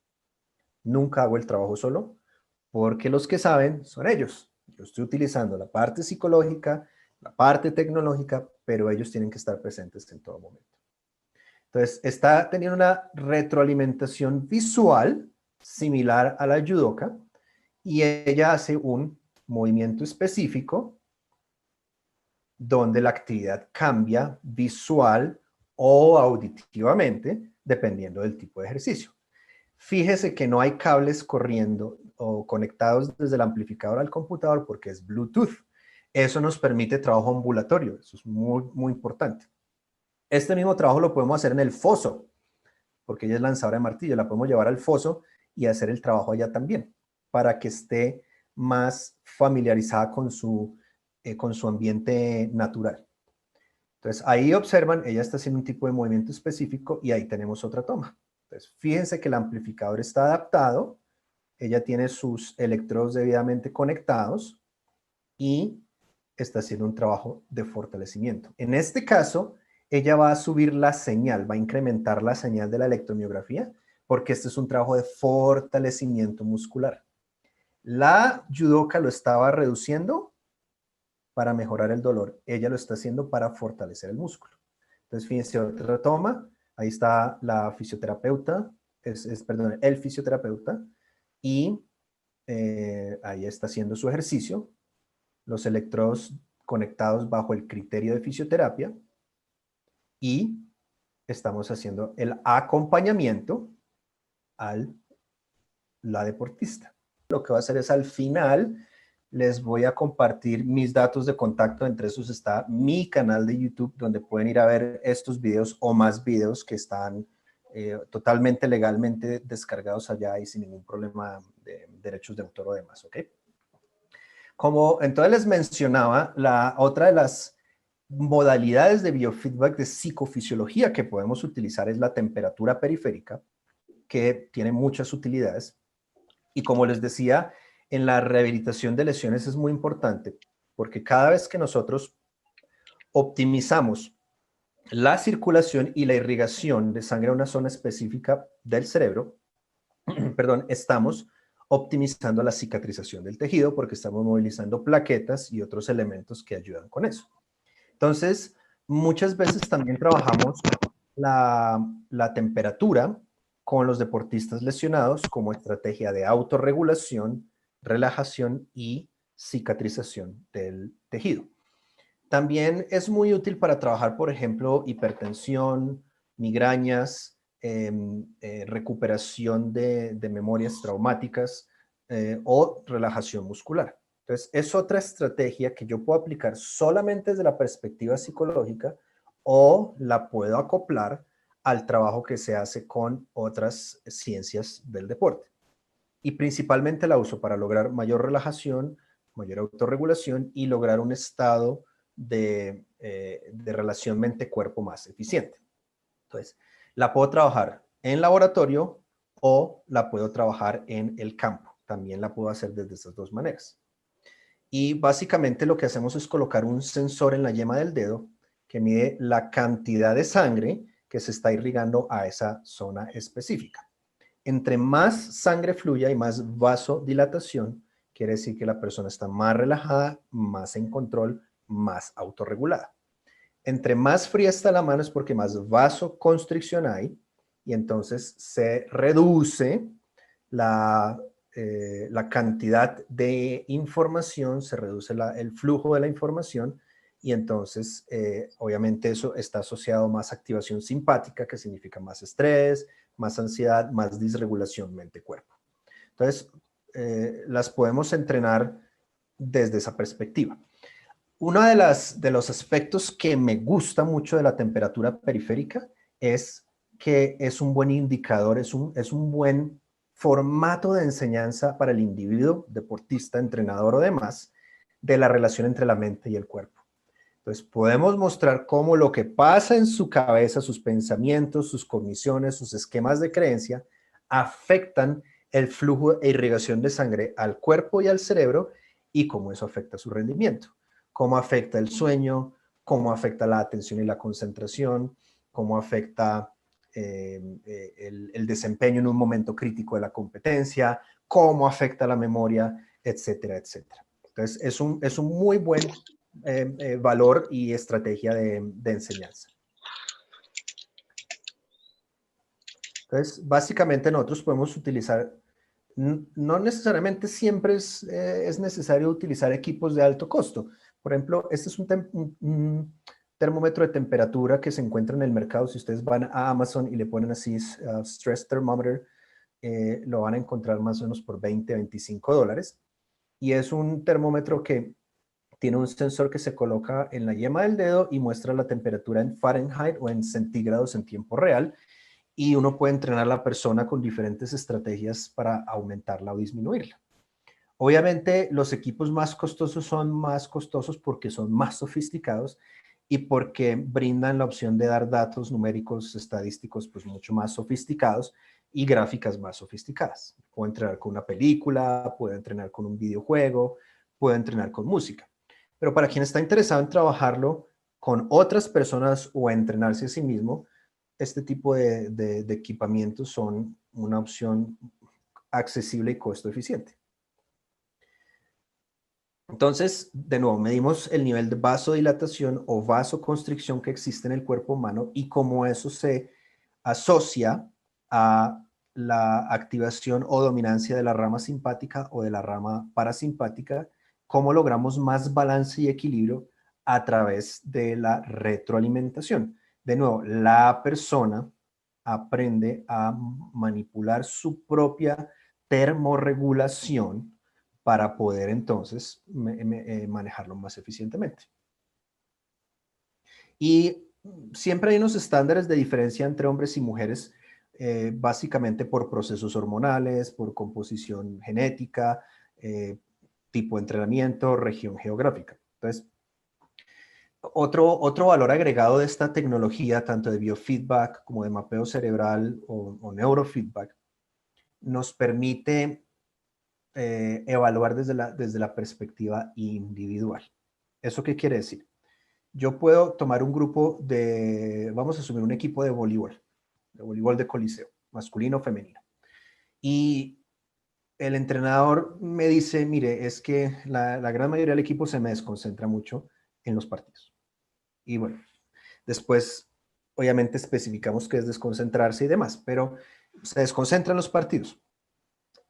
Nunca hago el trabajo solo porque los que saben son ellos. Yo estoy utilizando la parte psicológica, la parte tecnológica, pero ellos tienen que estar presentes en todo momento. Entonces, está teniendo una retroalimentación visual similar a la judoka y ella hace un movimiento específico donde la actividad cambia visual o auditivamente dependiendo del tipo de ejercicio. Fíjese que no hay cables corriendo o conectados desde el amplificador al computador porque es Bluetooth. Eso nos permite trabajo ambulatorio. Eso es muy, muy importante. Este mismo trabajo lo podemos hacer en el foso, porque ella es lanzadora de martillo. La podemos llevar al foso y hacer el trabajo allá también, para que esté más familiarizada con su ambiente natural. Entonces, ahí observan, ella está haciendo un tipo de movimiento específico y ahí tenemos otra toma. Entonces, fíjense que el amplificador está adaptado, ella tiene sus electrodos debidamente conectados y está haciendo un trabajo de fortalecimiento. En este caso, ella va a subir la señal, va a incrementar la señal de la electromiografía, porque este es un trabajo de fortalecimiento muscular. La judoka lo estaba reduciendo para mejorar el dolor. Ella lo está haciendo para fortalecer el músculo. Entonces, fíjense, otra toma. Ahí está la fisioterapeuta, perdón, el fisioterapeuta, y ahí está haciendo su ejercicio. Los electrodos conectados bajo el criterio de fisioterapia y estamos haciendo el acompañamiento a la deportista. Lo que va a hacer es al final les voy a compartir mis datos de contacto. Entre esos está mi canal de YouTube donde pueden ir a ver estos videos o más videos que están totalmente legalmente descargados allá y sin ningún problema de derechos de autor o demás, ¿ok? Como entonces les mencionaba, la otra de las modalidades de biofeedback de psicofisiología que podemos utilizar es la temperatura periférica, que tiene muchas utilidades. Y como les decía, en la rehabilitación de lesiones es muy importante, porque cada vez que nosotros optimizamos la circulación y la irrigación de sangre a una zona específica del cerebro, perdón, estamos optimizando la cicatrización del tejido porque estamos movilizando plaquetas y otros elementos que ayudan con eso. Entonces, muchas veces también trabajamos la temperatura con los deportistas lesionados como estrategia de autorregulación, relajación y cicatrización del tejido. También es muy útil para trabajar, por ejemplo, hipertensión, migrañas, recuperación de memorias traumáticas o relajación muscular. Entonces, es otra estrategia que yo puedo aplicar solamente desde la perspectiva psicológica o la puedo acoplar al trabajo que se hace con otras ciencias del deporte. Y principalmente la uso para lograr mayor relajación, mayor autorregulación y lograr un estado de relación mente-cuerpo más eficiente. Entonces, la puedo trabajar en laboratorio o la puedo trabajar en el campo. También la puedo hacer desde esas dos maneras. Y básicamente lo que hacemos es colocar un sensor en la yema del dedo que mide la cantidad de sangre que se está irrigando a esa zona específica. Entre más sangre fluya y más vasodilatación, quiere decir que la persona está más relajada, más en control, más autorregulada. Entre más fría está la mano es porque más vasoconstricción hay y entonces se reduce la cantidad de información, se reduce el flujo de la información y entonces obviamente eso está asociado a más activación simpática, que significa más estrés, más ansiedad, más disregulación mente-cuerpo. Entonces, las podemos entrenar desde esa perspectiva. Uno de los aspectos que me gusta mucho de la temperatura periférica es que es un buen indicador, es un buen formato de enseñanza para el individuo, deportista, entrenador o demás, de la relación entre la mente y el cuerpo. Entonces, podemos mostrar cómo lo que pasa en su cabeza, sus pensamientos, sus cogniciones, sus esquemas de creencia, afectan el flujo e irrigación de sangre al cuerpo y al cerebro y cómo eso afecta su rendimiento. Cómo afecta el sueño, cómo afecta la atención y la concentración, cómo afecta el desempeño en un momento crítico de la competencia, cómo afecta la memoria, etcétera, etcétera. Entonces, es un muy buen valor y estrategia de enseñanza. Entonces, básicamente nosotros podemos utilizar, no necesariamente siempre es necesario utilizar equipos de alto costo. Por ejemplo, este es un termómetro de temperatura que se encuentra en el mercado. Si ustedes van a Amazon y le ponen así Stress Thermometer, lo van a encontrar más o menos por $20-25. Y es un termómetro que tiene un sensor que se coloca en la yema del dedo y muestra la temperatura en Fahrenheit o en centígrados en tiempo real. Y uno puede entrenar a la persona con diferentes estrategias para aumentarla o disminuirla. Obviamente, los equipos más costosos son más costosos porque son más sofisticados y porque brindan la opción de dar datos numéricos estadísticos pues mucho más sofisticados y gráficas más sofisticadas. Puedo entrenar con una película, puedo entrenar con un videojuego, puedo entrenar con música. Pero para quien está interesado en trabajarlo con otras personas o entrenarse a sí mismo, este tipo de equipamientos son una opción accesible y costo eficiente. Entonces, de nuevo, medimos el nivel de vasodilatación o vasoconstricción que existe en el cuerpo humano y cómo eso se asocia a la activación o dominancia de la rama simpática o de la rama parasimpática, cómo logramos más balance y equilibrio a través de la retroalimentación. De nuevo, la persona aprende a manipular su propia termorregulación para poder entonces manejarlo más eficientemente. Y siempre hay unos estándares de diferencia entre hombres y mujeres, básicamente por procesos hormonales, por composición genética, tipo de entrenamiento, región geográfica. Entonces, otro valor agregado de esta tecnología, tanto de biofeedback como de mapeo cerebral o neurofeedback, nos permite evaluar desde la perspectiva individual. ¿Eso qué quiere decir? Yo puedo tomar un grupo vamos a asumir un equipo de voleibol de coliseo, masculino o femenino. Y el entrenador me dice, mire, es que la gran mayoría del equipo se me desconcentra mucho en los partidos. Y bueno, después, obviamente, especificamos qué es desconcentrarse y demás, pero se desconcentran los partidos.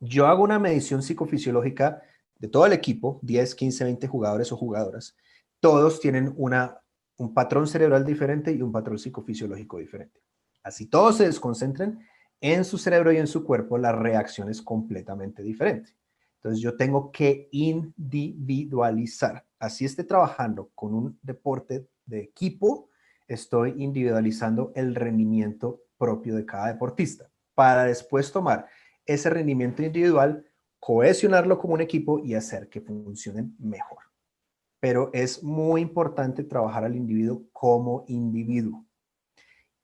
Yo hago una medición psicofisiológica de todo el equipo, 10, 15, 20 jugadores o jugadoras. Todos tienen un patrón cerebral diferente y un patrón psicofisiológico diferente. Así todos se desconcentren en su cerebro y en su cuerpo, la reacción es completamente diferente. Entonces yo tengo que individualizar. Así esté trabajando con un deporte de equipo, estoy individualizando el rendimiento propio de cada deportista para después tomar ese rendimiento individual, cohesionarlo como un equipo y hacer que funcionen mejor. Pero es muy importante trabajar al individuo como individuo.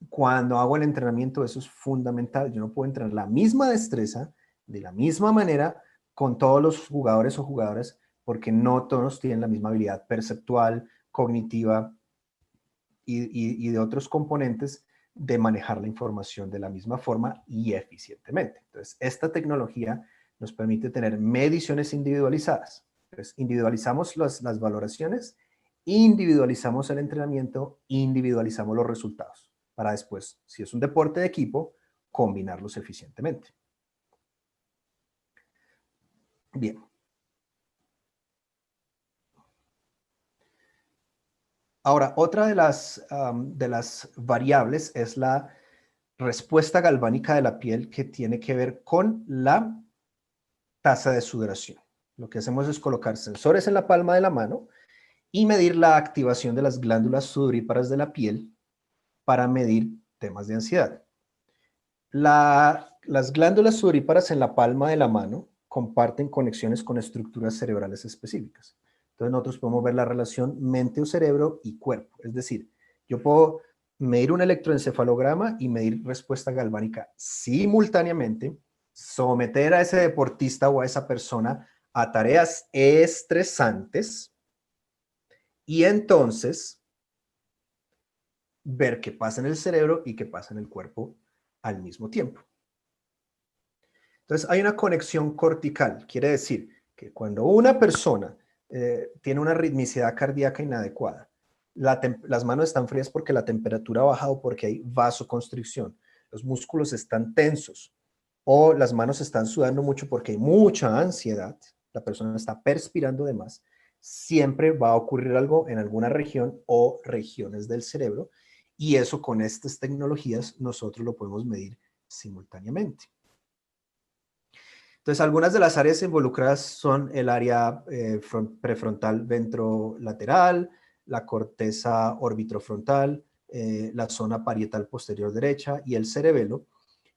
Cuando hago el entrenamiento, eso es fundamental. Yo no puedo entrenar la misma destreza, de la misma manera, con todos los jugadores o jugadoras, porque no todos tienen la misma habilidad perceptual, cognitiva y de otros componentes de manejar la información de la misma forma y eficientemente. Entonces, esta tecnología nos permite tener mediciones individualizadas. Entonces, individualizamos las valoraciones, individualizamos el entrenamiento, individualizamos los resultados, para después, si es un deporte de equipo, combinarlos eficientemente. Bien. Ahora, otra de las variables es la respuesta galvánica de la piel, que tiene que ver con la tasa de sudoración. Lo que hacemos es colocar sensores en la palma de la mano y medir la activación de las glándulas sudoríparas de la piel para medir temas de ansiedad. Las glándulas sudoríparas en la palma de la mano comparten conexiones con estructuras cerebrales específicas. Entonces nosotros podemos ver la relación mente o cerebro y cuerpo. Es decir, yo puedo medir un electroencefalograma y medir respuesta galvánica simultáneamente, someter a ese deportista o a esa persona a tareas estresantes y entonces ver qué pasa en el cerebro y qué pasa en el cuerpo al mismo tiempo. Entonces hay una conexión cortical, quiere decir que cuando una persona tiene una ritmicidad cardíaca inadecuada, las manos están frías porque la temperatura ha bajado, porque hay vasoconstricción, los músculos están tensos, o las manos están sudando mucho porque hay mucha ansiedad, la persona está perspirando de más, siempre va a ocurrir algo en alguna región o regiones del cerebro, y eso con estas tecnologías nosotros lo podemos medir simultáneamente. Entonces, algunas de las áreas involucradas son el área prefrontal ventrolateral, la corteza orbitrofrontal, la zona parietal posterior derecha y el cerebelo,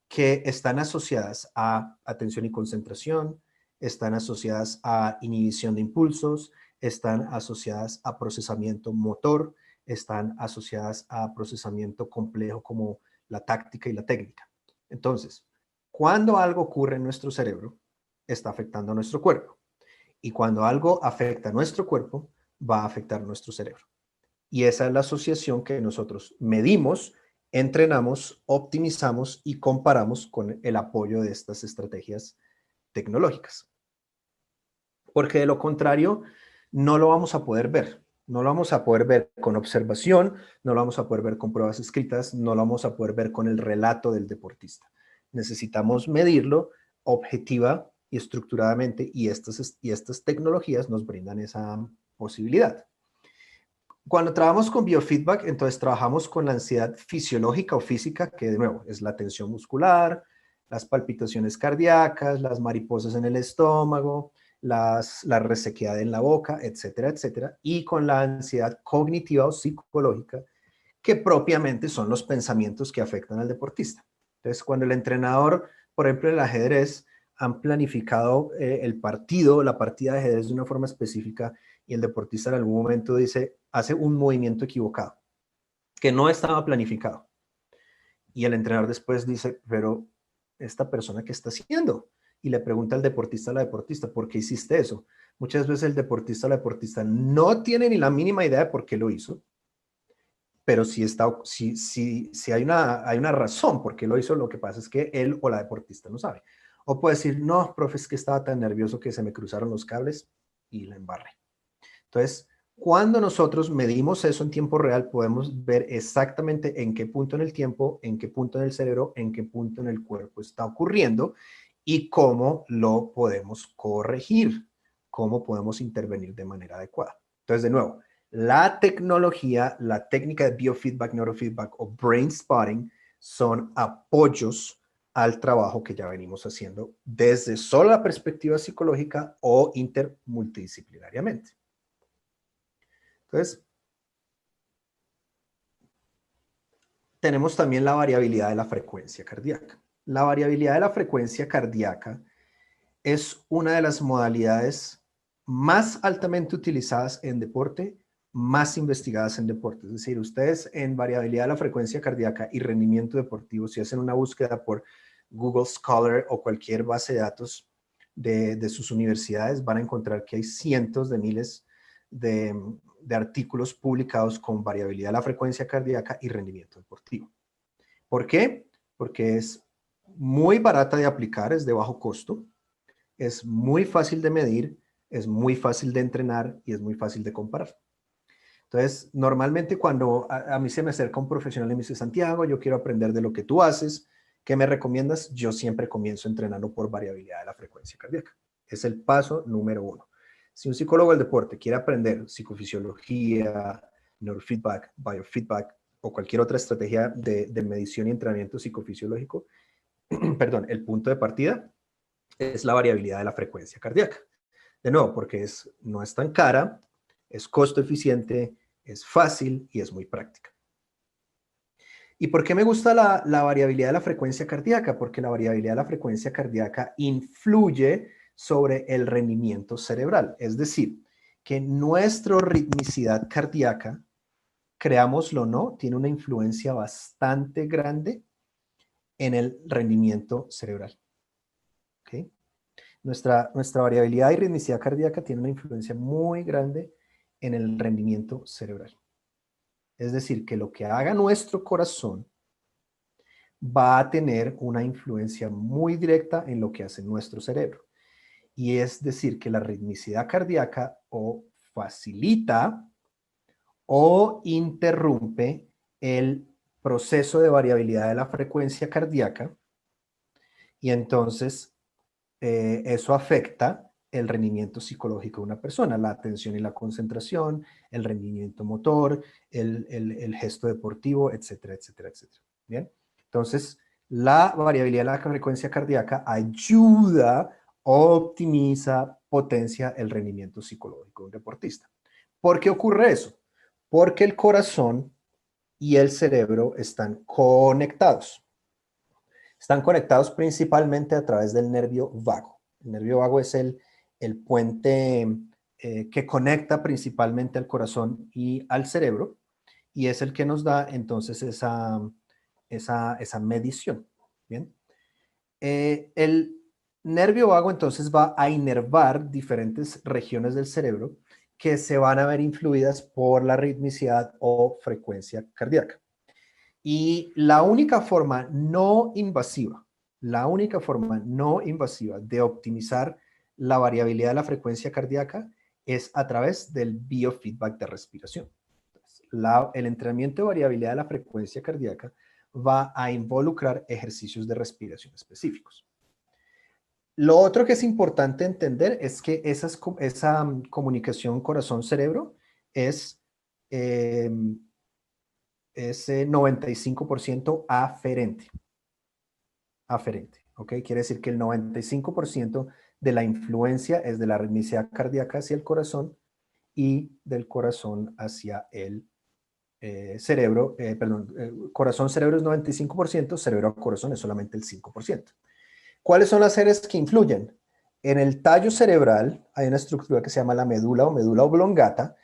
que están asociadas a atención y concentración, están asociadas a inhibición de impulsos, están asociadas a procesamiento motor, están asociadas a procesamiento complejo como la táctica y la técnica. Entonces, cuando algo ocurre en nuestro cerebro, está afectando a nuestro cuerpo. Y cuando algo afecta a nuestro cuerpo, va a afectar a nuestro cerebro. Y esa es la asociación que nosotros medimos, entrenamos, optimizamos y comparamos con el apoyo de estas estrategias tecnológicas. Porque de lo contrario, no lo vamos a poder ver. No lo vamos a poder ver con observación, no lo vamos a poder ver con pruebas escritas, no lo vamos a poder ver con el relato del deportista. Necesitamos medirlo objetiva y estructuradamente, y estas tecnologías nos brindan esa posibilidad. Cuando trabajamos con biofeedback, entonces trabajamos con la ansiedad fisiológica o física, que de nuevo es la tensión muscular, las palpitaciones cardíacas, las mariposas en el estómago, la resequedad en la boca, etcétera, etcétera, y con la ansiedad cognitiva o psicológica, que propiamente son los pensamientos que afectan al deportista. Entonces, cuando el entrenador, por ejemplo, en el ajedrez, han planificado el partido, la partida de ajedrez de una forma específica, y el deportista en algún momento hace un movimiento equivocado, que no estaba planificado. Y el entrenador después dice, pero ¿esta persona qué está haciendo? y le pregunta al deportista a la deportista, ¿por qué hiciste eso? Muchas veces el deportista o la deportista no tiene ni la mínima idea de por qué lo hizo, pero si hay una razón por qué lo hizo, lo que pasa es que él o la deportista no sabe. O puede decir, no, profe, es que estaba tan nervioso que se me cruzaron los cables y la embarré. Entonces, cuando nosotros medimos eso en tiempo real, podemos ver exactamente en qué punto en el tiempo, en qué punto en el cerebro, en qué punto en el cuerpo está ocurriendo y cómo lo podemos corregir, cómo podemos intervenir de manera adecuada. Entonces, de nuevo, la tecnología, la técnica de biofeedback, neurofeedback o brain spotting son apoyos al trabajo que ya venimos haciendo desde solo la perspectiva psicológica o intermultidisciplinariamente. Entonces, tenemos también la variabilidad de la frecuencia cardíaca. La variabilidad de la frecuencia cardíaca es una de las modalidades más altamente utilizadas en deporte, más investigadas en deporte. Es decir, ustedes en variabilidad de la frecuencia cardíaca y rendimiento deportivo, si hacen una búsqueda por Google Scholar o cualquier base de datos de sus universidades, van a encontrar que hay cientos de miles de artículos publicados con variabilidad de la frecuencia cardíaca y rendimiento deportivo. ¿Por qué? Porque es muy barata de aplicar, es de bajo costo, es muy fácil de medir, es muy fácil de entrenar y es muy fácil de comparar. Entonces, normalmente cuando a mí se me acerca un profesional y me dice, Santiago, yo quiero aprender de lo que tú haces, ¿qué me recomiendas? Yo siempre comienzo entrenando por variabilidad de la frecuencia cardíaca. Es el paso número 1. Si un psicólogo del deporte quiere aprender psicofisiología, neurofeedback, biofeedback o cualquier otra estrategia de medición y entrenamiento psicofisiológico, perdón, el punto de partida es la variabilidad de la frecuencia cardíaca. De nuevo, porque no es tan cara, es costo eficiente, es fácil y es muy práctica. ¿Y por qué me gusta la variabilidad de la frecuencia cardíaca? Porque la variabilidad de la frecuencia cardíaca influye sobre el rendimiento cerebral. Es decir, que nuestra ritmicidad cardíaca, creámoslo o no, tiene una influencia bastante grande en el rendimiento cerebral. ¿Okay? Nuestra variabilidad y ritmicidad cardíaca tiene una influencia muy grande en el rendimiento cerebral. Es decir, que lo que haga nuestro corazón va a tener una influencia muy directa en lo que hace nuestro cerebro. Y es decir, que la ritmicidad cardíaca o facilita o interrumpe el proceso de variabilidad de la frecuencia cardíaca y entonces eso afecta el rendimiento psicológico de una persona, la atención y la concentración, el rendimiento motor, el gesto deportivo, etcétera, etcétera, etcétera. Bien, entonces la variabilidad de la frecuencia cardíaca ayuda, optimiza, potencia el rendimiento psicológico de un deportista. ¿Por qué ocurre eso? Porque el corazón y el cerebro están conectados. Están conectados principalmente a través del nervio vago. El nervio vago es el puente que conecta principalmente al corazón y al cerebro y es el que nos da entonces esa medición. ¿Bien? El nervio vago entonces va a inervar diferentes regiones del cerebro que se van a ver influidas por la ritmicidad o frecuencia cardíaca. Y la única forma no invasiva de optimizar la variabilidad de la frecuencia cardíaca es a través del biofeedback de respiración. Entonces, el entrenamiento de variabilidad de la frecuencia cardíaca va a involucrar ejercicios de respiración específicos. Lo otro que es importante entender es que esa comunicación corazón-cerebro es 95% aferente. ¿Ok? Quiere decir que el 95% de la influencia es de la ritmicidad cardíaca hacia el corazón y del corazón hacia el cerebro. Corazón-cerebro es 95%, cerebro-corazón es solamente el 5%. ¿Cuáles son las áreas que influyen? En el tallo cerebral hay una estructura que se llama la médula o médula oblongata,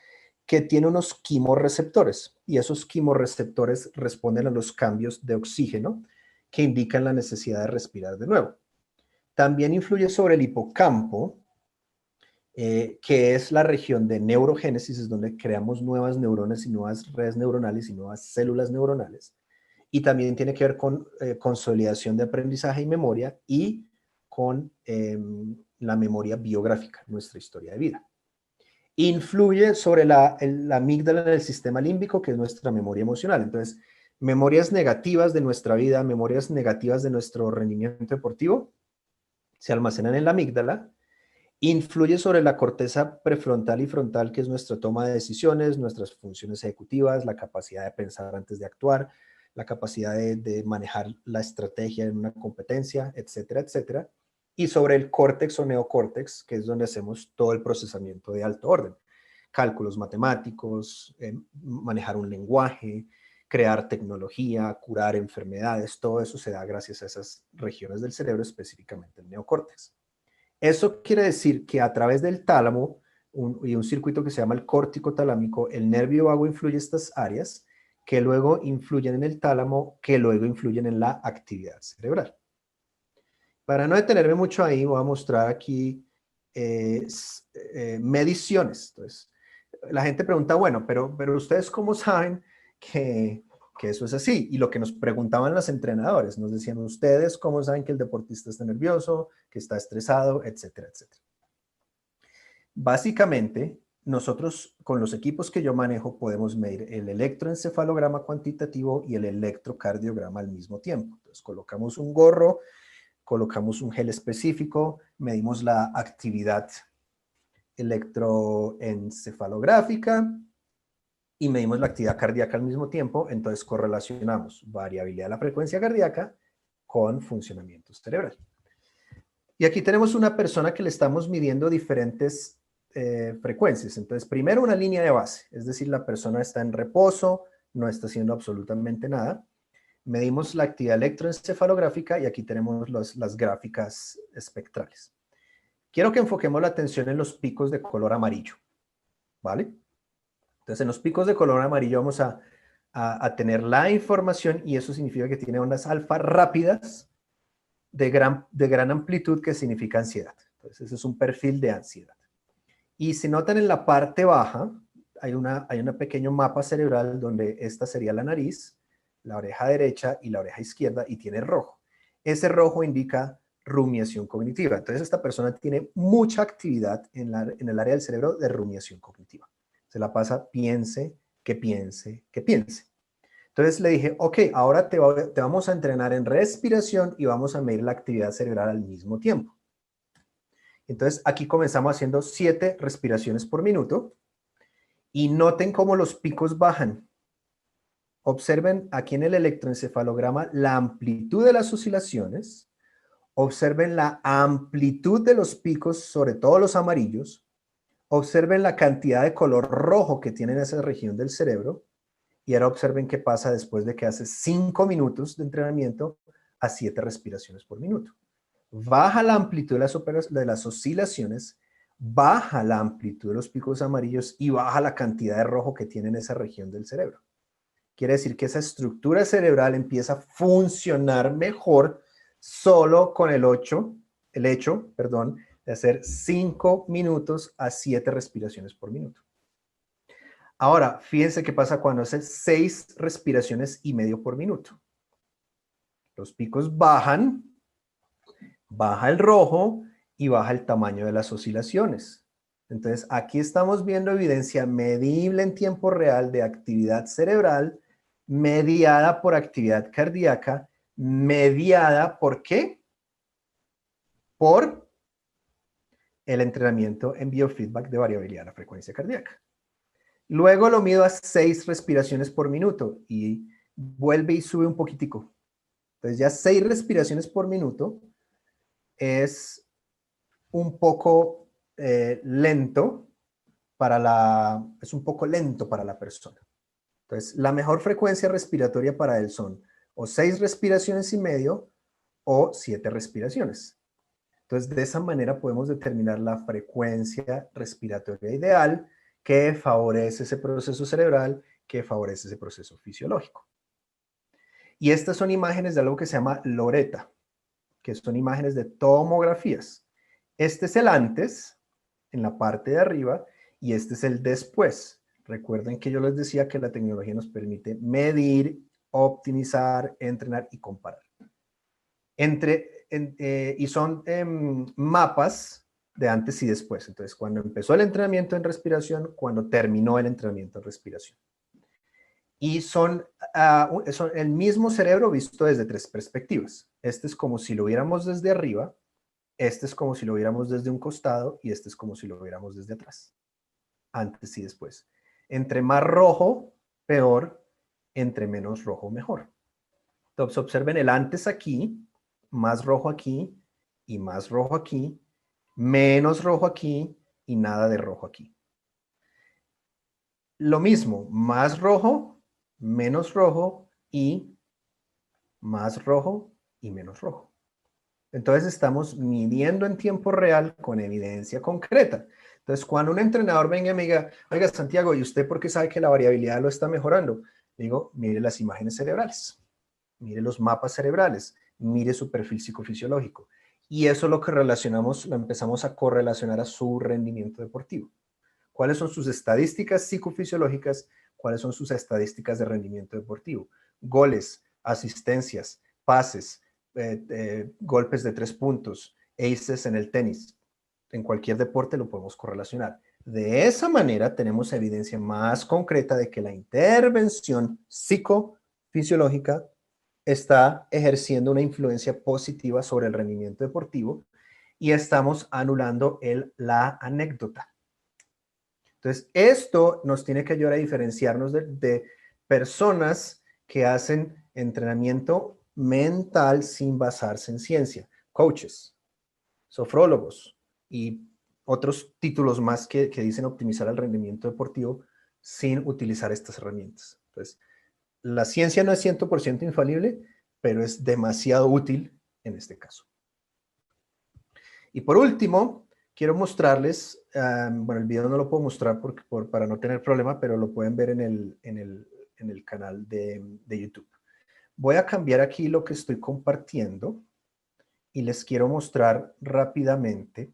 que tiene unos quimorreceptores y esos quimorreceptores responden a los cambios de oxígeno que indican la necesidad de respirar de nuevo. También influye sobre el hipocampo, que es la región de neurogénesis, es donde creamos nuevas neuronas y nuevas redes neuronales y nuevas células neuronales. Y también tiene que ver con consolidación de aprendizaje y memoria y con la memoria biográfica, nuestra historia de vida. Influye sobre la amígdala en el sistema límbico, que es nuestra memoria emocional. Entonces, memorias negativas de nuestra vida, memorias negativas de nuestro rendimiento deportivo, se almacenan en la amígdala. Influye sobre la corteza prefrontal y frontal, que es nuestra toma de decisiones, nuestras funciones ejecutivas, la capacidad de pensar antes de actuar, la capacidad de manejar la estrategia en una competencia, etcétera, etcétera. Y sobre el córtex o neocórtex, que es donde hacemos todo el procesamiento de alto orden. Cálculos matemáticos, manejar un lenguaje, crear tecnología, curar enfermedades, todo eso se da gracias a esas regiones del cerebro, específicamente el neocórtex. Eso quiere decir que a través del tálamo y un circuito que se llama el córtico talámico, el nervio vago influye estas áreas que luego influyen en el tálamo, que luego influyen en la actividad cerebral. Para no detenerme mucho ahí, voy a mostrar aquí mediciones. Entonces, la gente pregunta, bueno, pero ¿ustedes cómo saben que eso es así? Y lo que nos preguntaban los entrenadores, nos decían, ¿ustedes cómo saben que el deportista está nervioso, que está estresado, etcétera, etcétera? Básicamente, nosotros con los equipos que yo manejo podemos medir el electroencefalograma cuantitativo y el electrocardiograma al mismo tiempo. Entonces, colocamos un gorro, colocamos un gel específico, medimos la actividad electroencefalográfica y medimos la actividad cardíaca al mismo tiempo. Entonces correlacionamos variabilidad de la frecuencia cardíaca con funcionamiento cerebral. Y aquí tenemos una persona que le estamos midiendo diferentes frecuencias. Entonces, primero una línea de base, es decir, la persona está en reposo, no está haciendo absolutamente nada. Medimos la actividad electroencefalográfica y aquí tenemos las gráficas espectrales. Quiero que enfoquemos la atención en los picos de color amarillo, ¿vale? Entonces, en los picos de color amarillo vamos a tener la información y eso significa que tiene ondas alfa rápidas de gran amplitud, que significa ansiedad. Entonces, ese es un perfil de ansiedad. Y si notan en la parte baja, hay un pequeño mapa cerebral donde esta sería la nariz, la oreja derecha y la oreja izquierda, y tiene rojo. Ese rojo indica rumiación cognitiva. Entonces, esta persona tiene mucha actividad en el área del cerebro de rumiación cognitiva. Se la pasa piense, que piense, que piense. Entonces le dije, ok, ahora te vamos a entrenar en respiración y vamos a medir la actividad cerebral al mismo tiempo. Entonces aquí comenzamos haciendo 7 respiraciones por minuto y noten cómo los picos bajan. Observen aquí en el electroencefalograma la amplitud de las oscilaciones. Observen la amplitud de los picos, sobre todo los amarillos. Observen la cantidad de color rojo que tiene en esa región del cerebro. Y ahora observen qué pasa después de que hace 5 minutos de entrenamiento a 7 respiraciones por minuto. Baja la amplitud de las oscilaciones, baja la amplitud de los picos amarillos y baja la cantidad de rojo que tiene en esa región del cerebro. Quiere decir que esa estructura cerebral empieza a funcionar mejor solo con el hecho de hacer 5 minutos a 7 respiraciones por minuto. Ahora, fíjense qué pasa cuando hace 6 respiraciones y medio por minuto. Los picos bajan, baja el rojo y baja el tamaño de las oscilaciones. Entonces, aquí estamos viendo evidencia medible en tiempo real de actividad cerebral mediada por actividad cardíaca, mediada ¿por qué? Por el entrenamiento en biofeedback de variabilidad de la frecuencia cardíaca. Luego lo mido a 6 respiraciones por minuto y vuelve y sube un poquitico. Entonces ya 6 respiraciones por minuto es un poco lento es un poco lento para la persona. Entonces la mejor frecuencia respiratoria para él son o 6 respiraciones y medio o 7 respiraciones. Entonces de esa manera podemos determinar la frecuencia respiratoria ideal que favorece ese proceso cerebral, que favorece ese proceso fisiológico. Y estas son imágenes de algo que se llama loreta, que son imágenes de tomografías. Este es el antes, en la parte de arriba, y este es el después. Recuerden que yo les decía que la tecnología nos permite medir, optimizar, entrenar y comparar. Y son mapas de antes y después. Entonces, cuando empezó el entrenamiento en respiración, cuando terminó el entrenamiento en respiración. Y son el mismo cerebro visto desde 3 perspectivas. Este es como si lo viéramos desde arriba, este es como si lo viéramos desde un costado y este es como si lo viéramos desde atrás. Antes y después. Entre más rojo, peor. Entre menos rojo, mejor. Entonces, observen el antes aquí, más rojo aquí y más rojo aquí, menos rojo aquí y nada de rojo aquí. Lo mismo, más rojo, menos rojo y más rojo y menos rojo. Entonces estamos midiendo en tiempo real con evidencia concreta. Entonces, cuando un entrenador venga y me diga, oiga, Santiago, ¿y usted por qué sabe que la variabilidad lo está mejorando? Digo, mire las imágenes cerebrales, mire los mapas cerebrales, mire su perfil psicofisiológico. Y eso es lo que relacionamos, lo empezamos a correlacionar a su rendimiento deportivo. ¿Cuáles son sus estadísticas psicofisiológicas? ¿Cuáles son sus estadísticas de rendimiento deportivo? Goles, asistencias, pases, golpes de 3 puntos, aces en el tenis. En cualquier deporte lo podemos correlacionar. De esa manera tenemos evidencia más concreta de que la intervención psicofisiológica está ejerciendo una influencia positiva sobre el rendimiento deportivo y estamos anulando la anécdota. Entonces, esto nos tiene que ayudar a diferenciarnos de personas que hacen entrenamiento mental sin basarse en ciencia. Coaches, sofrólogos y otros títulos más que dicen optimizar el rendimiento deportivo sin utilizar estas herramientas. Entonces, la ciencia no es 100% infalible, pero es demasiado útil en este caso. Y por último, quiero mostrarles, bueno, el video no lo puedo mostrar para no tener problema, pero lo pueden ver en el canal de YouTube. Voy a cambiar aquí lo que estoy compartiendo y les quiero mostrar rápidamente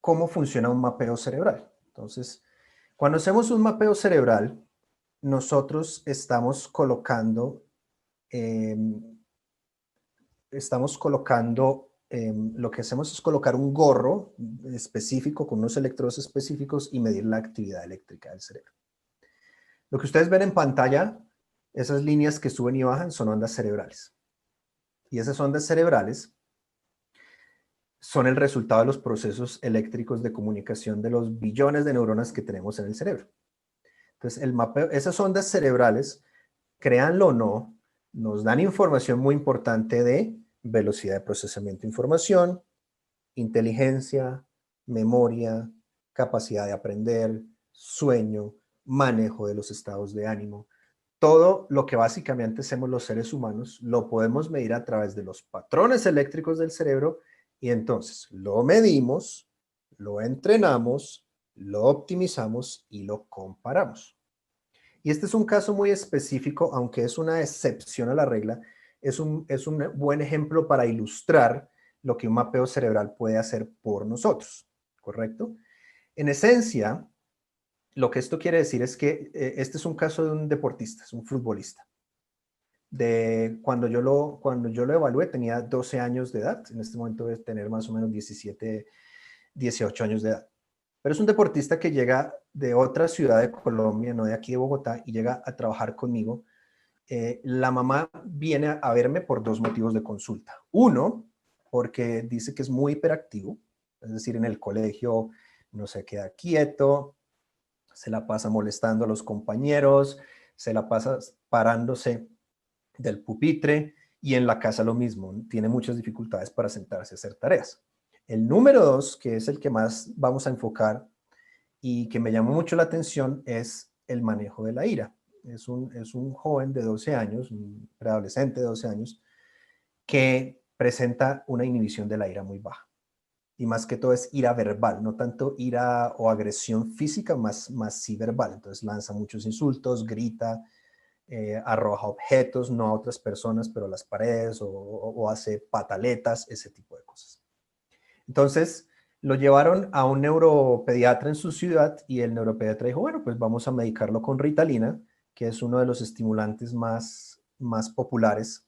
cómo funciona un mapeo cerebral. Entonces, cuando hacemos un mapeo cerebral, nosotros estamos colocando lo que hacemos es colocar un gorro específico con unos electrodos específicos y medir la actividad eléctrica del cerebro. Lo que ustedes ven en pantalla, esas líneas que suben y bajan son ondas cerebrales. Y esas ondas cerebrales son el resultado de los procesos eléctricos de comunicación de los billones de neuronas que tenemos en el cerebro. Entonces, esas ondas cerebrales, créanlo o no, nos dan información muy importante de velocidad de procesamiento de información, inteligencia, memoria, capacidad de aprender, sueño, manejo de los estados de ánimo. Todo lo que básicamente hacemos los seres humanos lo podemos medir a través de los patrones eléctricos del cerebro y entonces lo medimos, lo entrenamos, lo optimizamos y lo comparamos. Y este es un caso muy específico, aunque es una excepción a la regla, es un buen ejemplo para ilustrar lo que un mapeo cerebral puede hacer por nosotros, ¿correcto? En esencia, lo que esto quiere decir es que este es un caso de un deportista, es un futbolista. Cuando yo lo evalué tenía 12 años de edad, en este momento debe tener más o menos 17, 18 años de edad. Pero es un deportista que llega de otra ciudad de Colombia, no de aquí de Bogotá, y llega a trabajar conmigo. La mamá viene a verme por 2 motivos de consulta. Uno, porque dice que es muy hiperactivo, es decir, en el colegio no se queda quieto, se la pasa molestando a los compañeros, se la pasa parándose del pupitre y en la casa lo mismo, tiene muchas dificultades para sentarse a hacer tareas. El número 2, que es el que más vamos a enfocar y que me llamó mucho la atención, es el manejo de la ira. Es un joven de 12 años, un preadolescente de 12 años, que presenta una inhibición de la ira muy baja. Y más que todo es ira verbal, no tanto ira o agresión física, más sí verbal. Entonces lanza muchos insultos, grita, arroja objetos, no a otras personas, pero a las paredes, o hace pataletas, ese tipo de cosas. Entonces, lo llevaron a un neuropediatra en su ciudad y el neuropediatra dijo, bueno, pues vamos a medicarlo con Ritalina, que es uno de los estimulantes más populares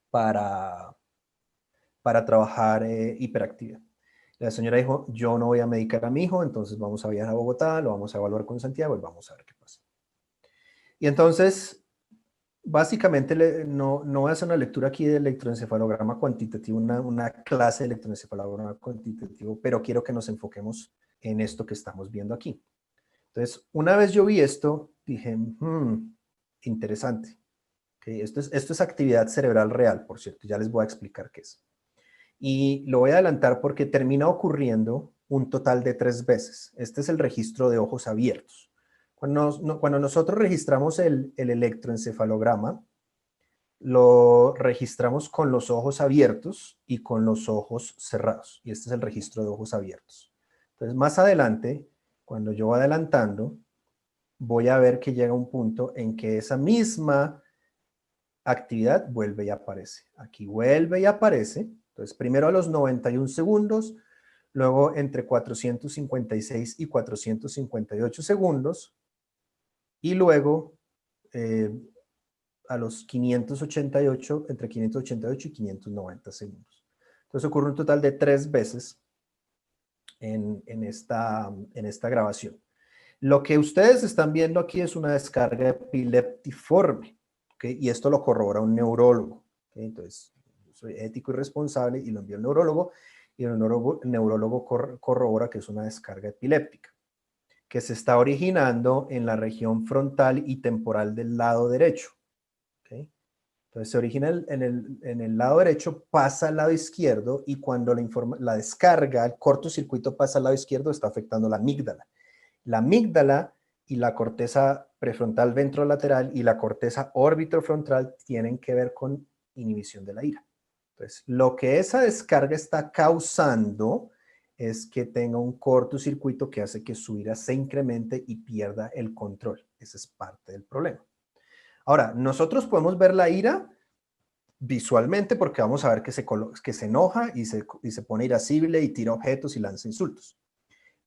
para trabajar hiperactividad. La señora dijo, yo no voy a medicar a mi hijo, entonces vamos a viajar a Bogotá, lo vamos a evaluar con Santiago y vamos a ver qué pasa. Y entonces, básicamente, no voy a hacer una lectura aquí de electroencefalograma cuantitativo, una clase de electroencefalograma cuantitativo, pero quiero que nos enfoquemos en esto que estamos viendo aquí. Entonces, una vez yo vi esto, dije, interesante. Okay, esto es actividad cerebral real, por cierto, ya les voy a explicar qué es. Y lo voy a adelantar porque termina ocurriendo un total de 3 veces. Este es el registro de ojos abiertos. Cuando nosotros registramos el electroencefalograma, lo registramos con los ojos abiertos y con los ojos cerrados. Y este es el registro de ojos abiertos. Entonces, más adelante, cuando yo voy adelantando, voy a ver que llega un punto en que esa misma actividad vuelve y aparece. Aquí vuelve y aparece. Entonces, primero a los 91 segundos, luego entre 456 y 458 segundos, y luego a los 588, entre 588 y 590 segundos. Entonces ocurre un total de 3 veces en esta grabación. Lo que ustedes están viendo aquí es una descarga epileptiforme, ¿okay? Y esto lo corrobora un neurólogo, ¿okay? Entonces, soy ético y responsable y lo envío al neurólogo, y el neurólogo corrobora que es una descarga epiléptica, que se está originando en la región frontal y temporal del lado derecho. ¿Okay? Entonces se origina en el lado derecho, pasa al lado izquierdo, y cuando la descarga, el cortocircuito pasa al lado izquierdo, está afectando la amígdala. La amígdala y la corteza prefrontal ventrolateral y la corteza orbitofrontal tienen que ver con inhibición de la ira. Entonces, lo que esa descarga está causando es que tenga un cortocircuito que hace que su ira se incremente y pierda el control. Ese es parte del problema. Ahora, nosotros podemos ver la ira visualmente porque vamos a ver que se enoja y se pone irascible y tira objetos y lanza insultos.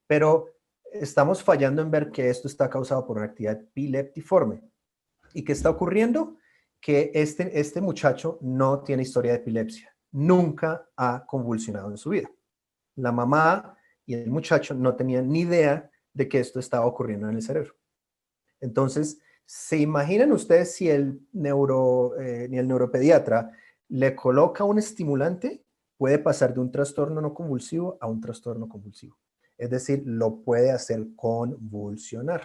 Pero estamos fallando en ver que esto está causado por una actividad epileptiforme. ¿Y qué está ocurriendo? Que este muchacho no tiene historia de epilepsia. Nunca ha convulsionado en su vida. La mamá y el muchacho no tenían ni idea de que esto estaba ocurriendo en el cerebro. Entonces, ¿se imaginan ustedes si ni el neuropediatra le coloca un estimulante? Puede pasar de un trastorno no convulsivo a un trastorno convulsivo. Es decir, lo puede hacer convulsionar.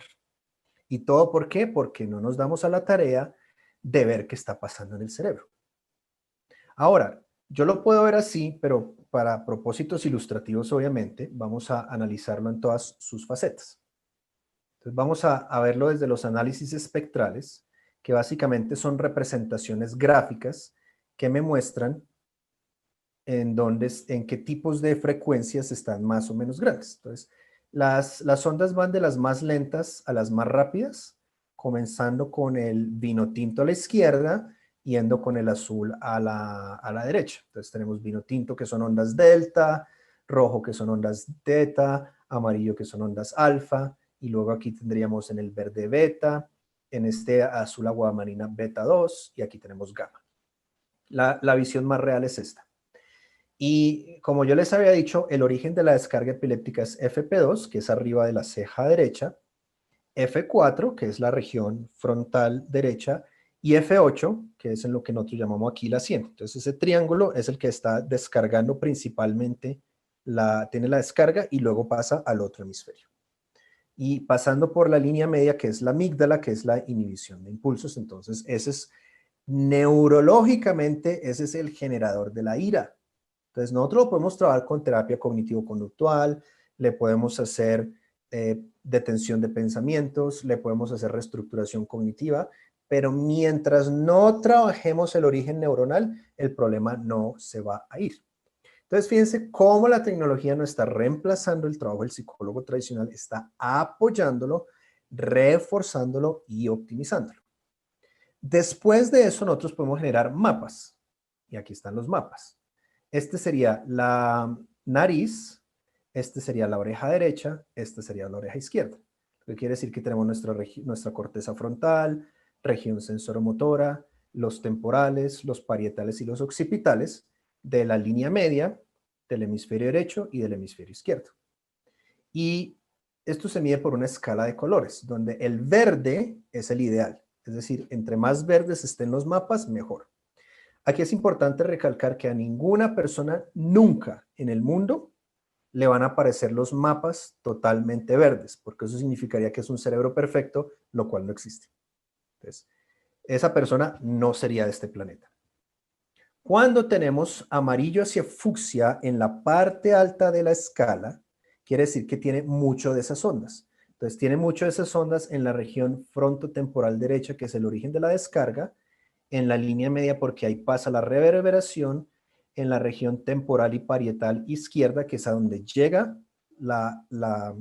¿Y todo por qué? Porque no nos damos a la tarea de ver qué está pasando en el cerebro. Ahora, yo lo puedo ver así, pero para propósitos ilustrativos, obviamente, vamos a analizarlo en todas sus facetas. Entonces vamos a verlo desde los análisis espectrales, que básicamente son representaciones gráficas que me muestran en qué tipos de frecuencias están más o menos grandes. Entonces, las ondas van de las más lentas a las más rápidas, comenzando con el vino tinto a la izquierda, yendo con el azul a la derecha. Entonces tenemos vino tinto, que son ondas delta, rojo, que son ondas teta, amarillo, que son ondas alfa, y luego aquí tendríamos en el verde beta, en este azul aguamarina beta 2, y aquí tenemos gamma. La visión más real es esta. Y como yo les había dicho, el origen de la descarga epiléptica es FP2, que es arriba de la ceja derecha, F4, que es la región frontal derecha, y F8, que es en lo que nosotros llamamos aquí la sien. Entonces ese triángulo es el que está descargando principalmente, tiene la descarga y luego pasa al otro hemisferio. Y pasando por la línea media, que es la amígdala, que es la inhibición de impulsos. Entonces ese es neurológicamente, ese es el generador de la ira. Entonces nosotros lo podemos trabajar con terapia cognitivo-conductual, le podemos hacer detención de pensamientos, le podemos hacer reestructuración cognitiva, pero mientras no trabajemos el origen neuronal, el problema no se va a ir. Entonces fíjense cómo la tecnología no está reemplazando el trabajo del psicólogo tradicional, está apoyándolo, reforzándolo y optimizándolo. Después de eso, nosotros podemos generar mapas. Y aquí están los mapas. Este sería la nariz, este sería la oreja derecha, esta sería la oreja izquierda. Lo que quiere decir que tenemos nuestra corteza frontal, región sensoromotora, los temporales, los parietales y los occipitales de la línea media del hemisferio derecho y del hemisferio izquierdo. Y esto se mide por una escala de colores, donde el verde es el ideal. Es decir, entre más verdes estén los mapas, mejor. Aquí es importante recalcar que a ninguna persona nunca en el mundo le van a aparecer los mapas totalmente verdes, porque eso significaría que es un cerebro perfecto, lo cual no existe. Entonces, esa persona no sería de este planeta. Cuando tenemos amarillo hacia fucsia en la parte alta de la escala, quiere decir que tiene mucho de esas ondas. Entonces, tiene mucho de esas ondas en la región frontotemporal derecha, que es el origen de la descarga, en la línea media porque ahí pasa la reverberación, en la región temporal y parietal izquierda, que es a donde llega la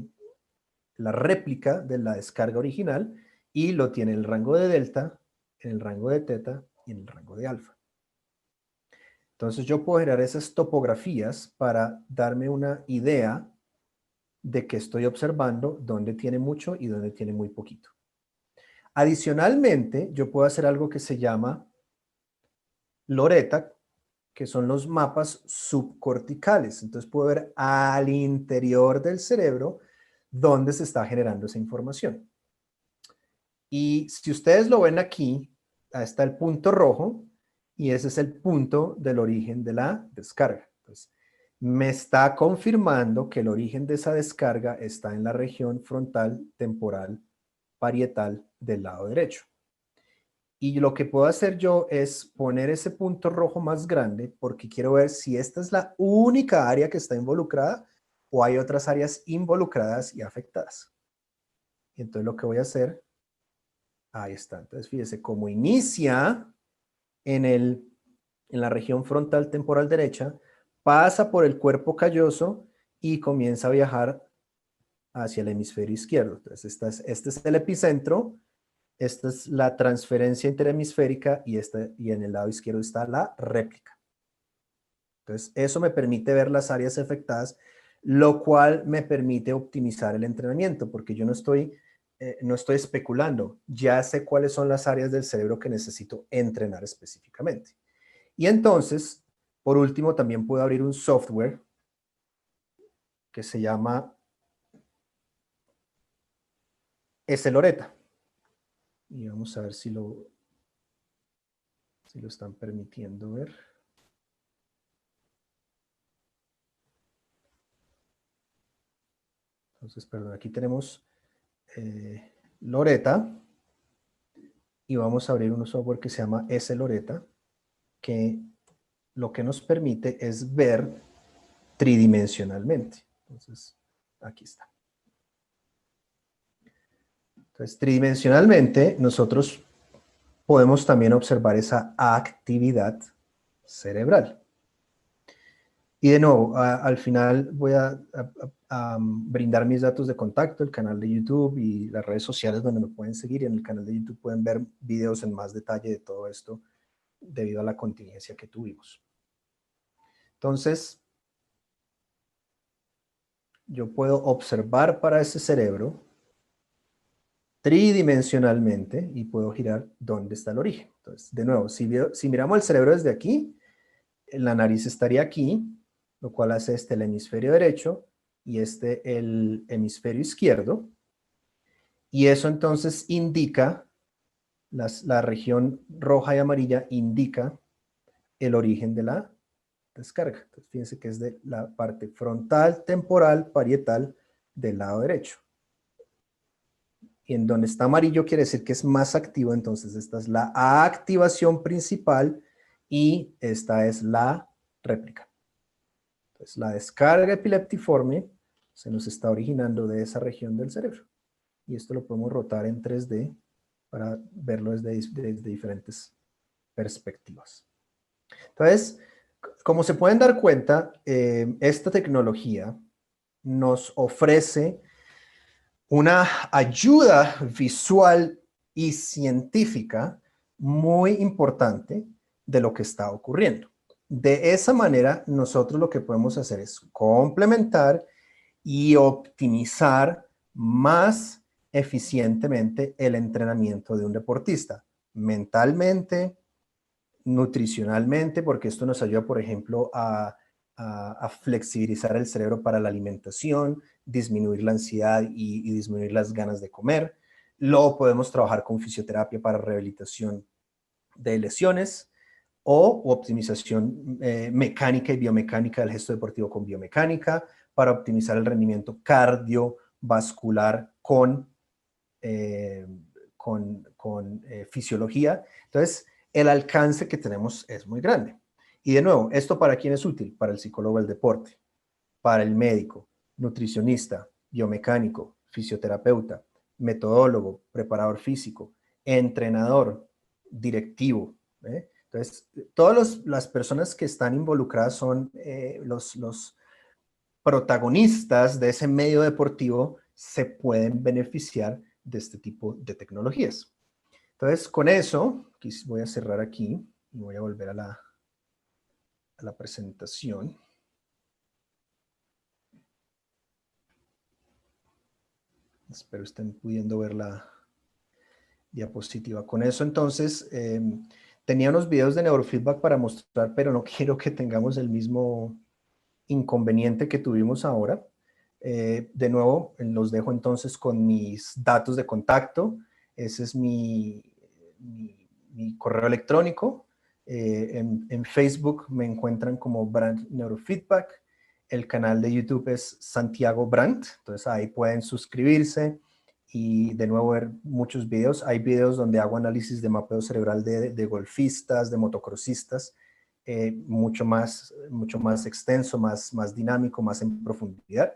réplica de la descarga original, y lo tiene en el rango de delta, en el rango de teta y en el rango de alfa. Entonces yo puedo generar esas topografías para darme una idea de que estoy observando dónde tiene mucho y dónde tiene muy poquito. Adicionalmente, yo puedo hacer algo que se llama Loreta, que son los mapas subcorticales. Entonces puedo ver al interior del cerebro dónde se está generando esa información. Y si ustedes lo ven aquí, ahí está el punto rojo y ese es el punto del origen de la descarga. Entonces, me está confirmando que el origen de esa descarga está en la región frontal, temporal, parietal del lado derecho. Y lo que puedo hacer yo es poner ese punto rojo más grande porque quiero ver si esta es la única área que está involucrada o hay otras áreas involucradas y afectadas. Y entonces lo que voy a hacer, ahí está. Entonces fíjese cómo inicia en la región frontal temporal derecha, pasa por el cuerpo calloso y comienza a viajar hacia el hemisferio izquierdo. Entonces este es el epicentro. Esta es la transferencia interhemisférica y en el lado izquierdo está la réplica. Entonces, eso me permite ver las áreas afectadas, lo cual me permite optimizar el entrenamiento, porque yo no estoy especulando, ya sé cuáles son las áreas del cerebro que necesito entrenar específicamente. Y entonces, por último, también puedo abrir un software que se llama S-Loreta. Y vamos a ver si lo están permitiendo ver. Entonces, perdón, aquí tenemos Loreta y vamos a abrir un software que se llama S-Loreta, que lo que nos permite es ver tridimensionalmente. Entonces, aquí está. Entonces, tridimensionalmente, nosotros podemos también observar esa actividad cerebral. Y de nuevo, al final voy a brindar mis datos de contacto, el canal de YouTube y las redes sociales donde me pueden seguir. Y en el canal de YouTube pueden ver videos en más detalle de todo esto debido a la contingencia que tuvimos. Entonces, yo puedo observar para ese cerebro tridimensionalmente y puedo girar dónde está el origen. Entonces, de nuevo, si miramos el cerebro desde aquí, la nariz estaría aquí, lo cual hace el hemisferio derecho y el hemisferio izquierdo. Y eso entonces indica, la región roja y amarilla indica el origen de la descarga. Entonces, fíjense que es de la parte frontal, temporal, parietal del lado derecho. Y en donde está amarillo quiere decir que es más activo, entonces esta es la activación principal y esta es la réplica. Entonces la descarga epileptiforme se nos está originando de esa región del cerebro. Y esto lo podemos rotar en 3D para verlo desde diferentes perspectivas. Entonces, como se pueden dar cuenta, esta tecnología nos ofrece una ayuda visual y científica muy importante de lo que está ocurriendo. De esa manera, nosotros lo que podemos hacer es complementar y optimizar más eficientemente el entrenamiento de un deportista, mentalmente, nutricionalmente, porque esto nos ayuda, por ejemplo, a flexibilizar el cerebro para la alimentación, disminuir la ansiedad y disminuir las ganas de comer. Luego podemos trabajar con fisioterapia para rehabilitación de lesiones o optimización mecánica y biomecánica del gesto deportivo con biomecánica para optimizar el rendimiento cardiovascular con fisiología. Entonces, el alcance que tenemos es muy grande. Y de nuevo, ¿esto para quién es útil? Para el psicólogo del deporte, para el médico, nutricionista, biomecánico, fisioterapeuta, metodólogo, preparador físico, entrenador, directivo. Entonces, todas las personas que están involucradas son los protagonistas de ese medio deportivo se pueden beneficiar de este tipo de tecnologías. Entonces, con eso, voy a cerrar aquí y voy a volver a la presentación. Espero estén pudiendo ver la diapositiva. Con eso, entonces, tenía unos videos de neurofeedback para mostrar, pero no quiero que tengamos el mismo inconveniente que tuvimos ahora. De nuevo, los dejo entonces con mis datos de contacto. Ese es mi correo electrónico. En Facebook me encuentran como Brandt Neurofeedback. El canal de YouTube es Santiago Brandt. Entonces ahí pueden suscribirse y de nuevo ver muchos videos. Hay videos donde hago análisis de mapeo cerebral de golfistas, de motocrossistas. Mucho más extenso, más dinámico, más en profundidad.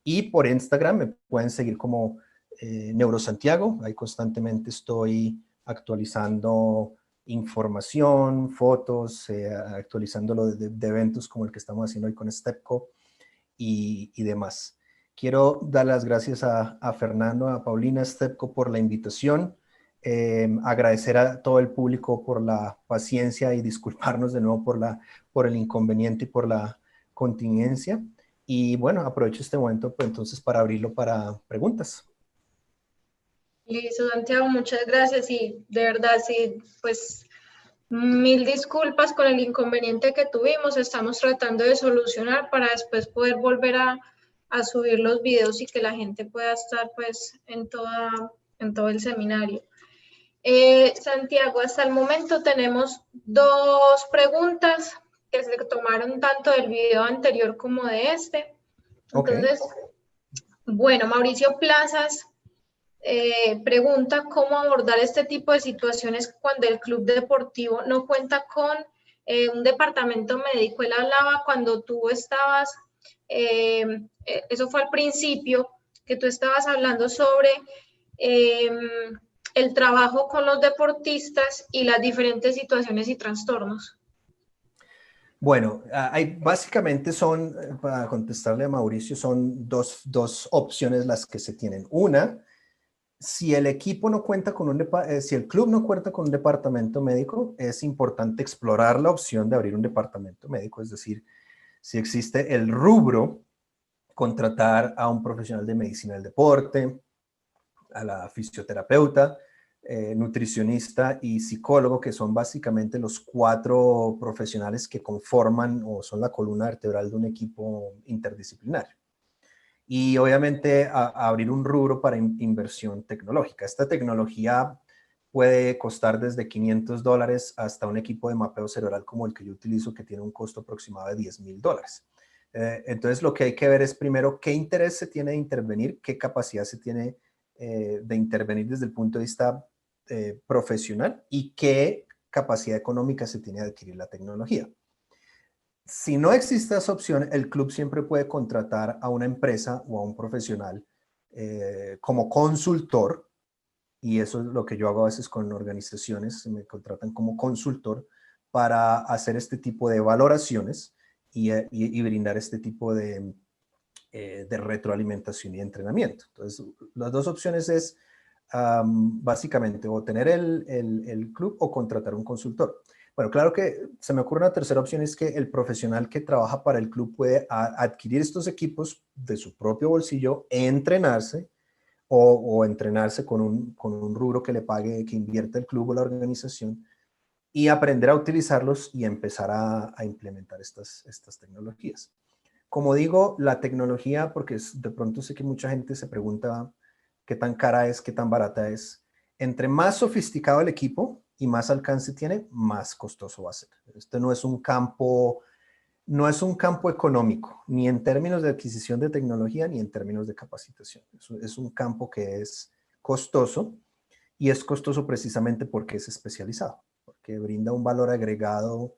Y por Instagram me pueden seguir como Neurosantiago. Ahí constantemente estoy actualizando información, fotos, actualizándolo de eventos como el que estamos haciendo hoy con Stepco y demás. Quiero dar las gracias a Fernando, a Paulina, a Stepco por la invitación. Agradecer a todo el público por la paciencia y disculparnos de nuevo por el inconveniente y por la contingencia. Y bueno, aprovecho este momento pues, entonces para abrirlo para preguntas. Listo, Santiago, muchas gracias y de verdad, sí, pues mil disculpas con el inconveniente que tuvimos. Estamos tratando de solucionar para después poder volver a subir los videos y que la gente pueda estar pues en todo el seminario. Santiago, hasta el momento tenemos dos preguntas que se tomaron tanto del video anterior como de este. Entonces, bueno, Mauricio Plazas pregunta cómo abordar este tipo de situaciones cuando el club deportivo no cuenta con un departamento médico. Él hablaba cuando tú estabas, eso fue al principio, que tú estabas hablando sobre el trabajo con los deportistas y las diferentes situaciones y trastornos. Bueno, básicamente son, para contestarle a Mauricio, son dos opciones las que se tienen. Una, si el equipo no cuenta con si el club no cuenta con un departamento médico, es importante explorar la opción de abrir un departamento médico, es decir, si existe el rubro, contratar a un profesional de medicina del deporte, a la fisioterapeuta, nutricionista y psicólogo, que son básicamente los 4 profesionales que conforman o son la columna vertebral de un equipo interdisciplinario. Y obviamente abrir un rubro para inversión tecnológica. Esta tecnología puede costar desde $500 hasta un equipo de mapeo cerebral como el que yo utilizo, que tiene un costo aproximado de $10,000. Entonces, lo que hay que ver es primero qué interés se tiene de intervenir, qué capacidad se tiene de intervenir desde el punto de vista profesional y qué capacidad económica se tiene de adquirir la tecnología. Si no existe esa opción, el club siempre puede contratar a una empresa o a un profesional como consultor, y eso es lo que yo hago a veces con organizaciones, me contratan como consultor para hacer este tipo de valoraciones y brindar este tipo de retroalimentación y entrenamiento. Entonces, las dos opciones es básicamente, o tener el club o contratar un consultor. Bueno, claro que se me ocurre una tercera opción, es que el profesional que trabaja para el club puede adquirir estos equipos de su propio bolsillo, entrenarse o entrenarse con un rubro que le pague, que invierta el club o la organización, y aprender a utilizarlos y empezar a implementar estas tecnologías. Como digo, la tecnología, porque de pronto sé que mucha gente se pregunta qué tan cara es, qué tan barata es. Entre más sofisticado el equipo y más alcance tiene, más costoso va a ser. Este no es un campo económico, ni en términos de adquisición de tecnología, ni en términos de capacitación. Es un campo que es costoso, y es costoso precisamente porque es especializado, porque brinda un valor agregado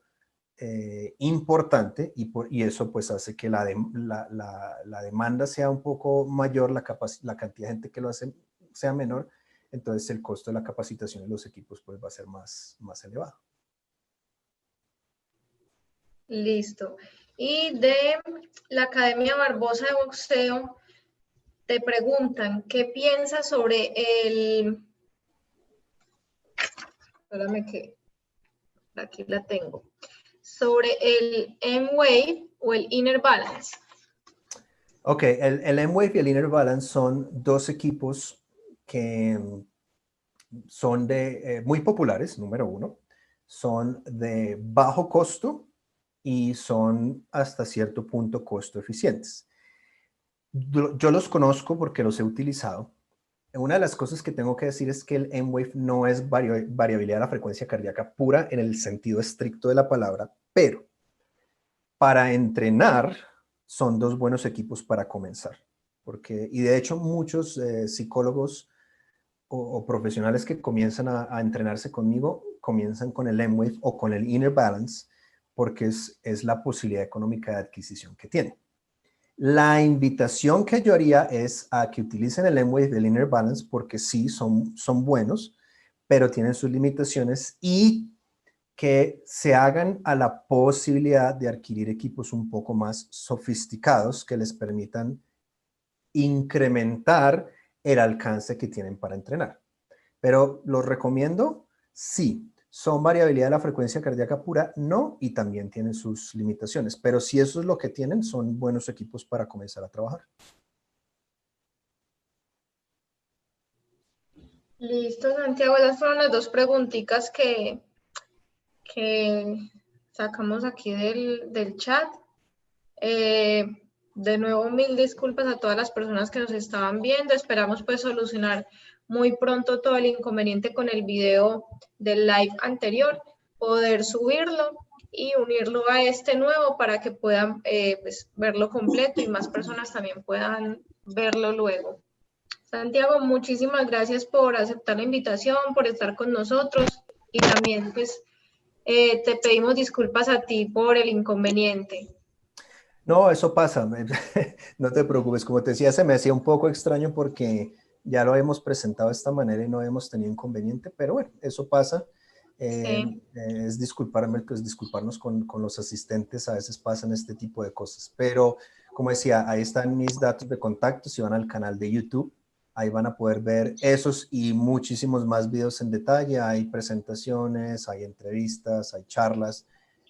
importante, y eso pues hace que la demanda sea un poco mayor, la cantidad de gente que lo hace sea menor, entonces el costo de la capacitación de los equipos pues va a ser más elevado. Listo. Y de la Academia Barbosa de Boxeo, te preguntan, ¿qué piensas sobre espérame que aquí la tengo, sobre el M-Wave o el Inner Balance? Ok, el M-Wave y el Inner Balance son dos equipos que son muy populares, número uno, son de bajo costo y son hasta cierto punto costo eficientes. Yo los conozco porque los he utilizado. Una de las cosas que tengo que decir es que el M-Wave no es variabilidad de la frecuencia cardíaca pura en el sentido estricto de la palabra, pero para entrenar son dos buenos equipos para comenzar. Y de hecho muchos psicólogos o profesionales que comienzan a entrenarse conmigo comienzan con el M-Wave o con el Inner Balance, porque es la posibilidad económica de adquisición que tienen. La invitación que yo haría es a que utilicen el M-Wave y el Inner Balance, porque sí, son buenos, pero tienen sus limitaciones, y que se hagan a la posibilidad de adquirir equipos un poco más sofisticados que les permitan incrementar el alcance que tienen para entrenar. Pero los recomiendo, sí. ¿Son variabilidad de la frecuencia cardíaca pura? No, y también tienen sus limitaciones. Pero si eso es lo que tienen, son buenos equipos para comenzar a trabajar. Listo, Santiago, esas fueron las dos preguntitas que sacamos aquí del chat. De nuevo, mil disculpas a todas las personas que nos estaban viendo. Esperamos pues solucionar muy pronto todo el inconveniente con el video del live anterior, poder subirlo y unirlo a este nuevo para que puedan pues, verlo completo y más personas también puedan verlo luego. Santiago, muchísimas gracias por aceptar la invitación, por estar con nosotros, y también pues te pedimos disculpas a ti por el inconveniente. No, eso pasa. No te preocupes. Como te decía, se me hacía un poco extraño porque ya lo hemos presentado de esta manera y no hemos tenido inconveniente, pero bueno, eso pasa. Sí. Es disculparnos con los asistentes, a veces pasan este tipo de cosas. Pero como decía, ahí están mis datos de contacto. Si van al canal de YouTube, ahí van a poder ver esos y muchísimos más videos en detalle. Hay presentaciones, hay entrevistas, hay charlas.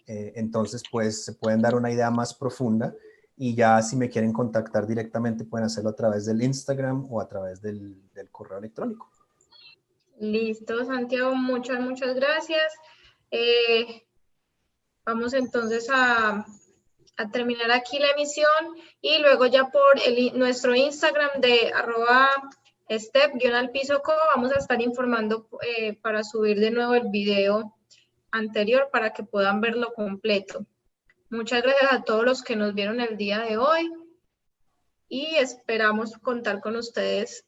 Entonces, pues se pueden dar una idea más profunda, y ya si me quieren contactar directamente pueden hacerlo a través del Instagram o a través del correo electrónico. Listo, Santiago, muchas gracias. Vamos entonces a terminar aquí la emisión, y luego ya por nuestro Instagram de @step_al_piso_co vamos a estar informando para subir de nuevo el video anterior para que puedan verlo completo. Muchas gracias a todos los que nos vieron el día de hoy y esperamos contar con ustedes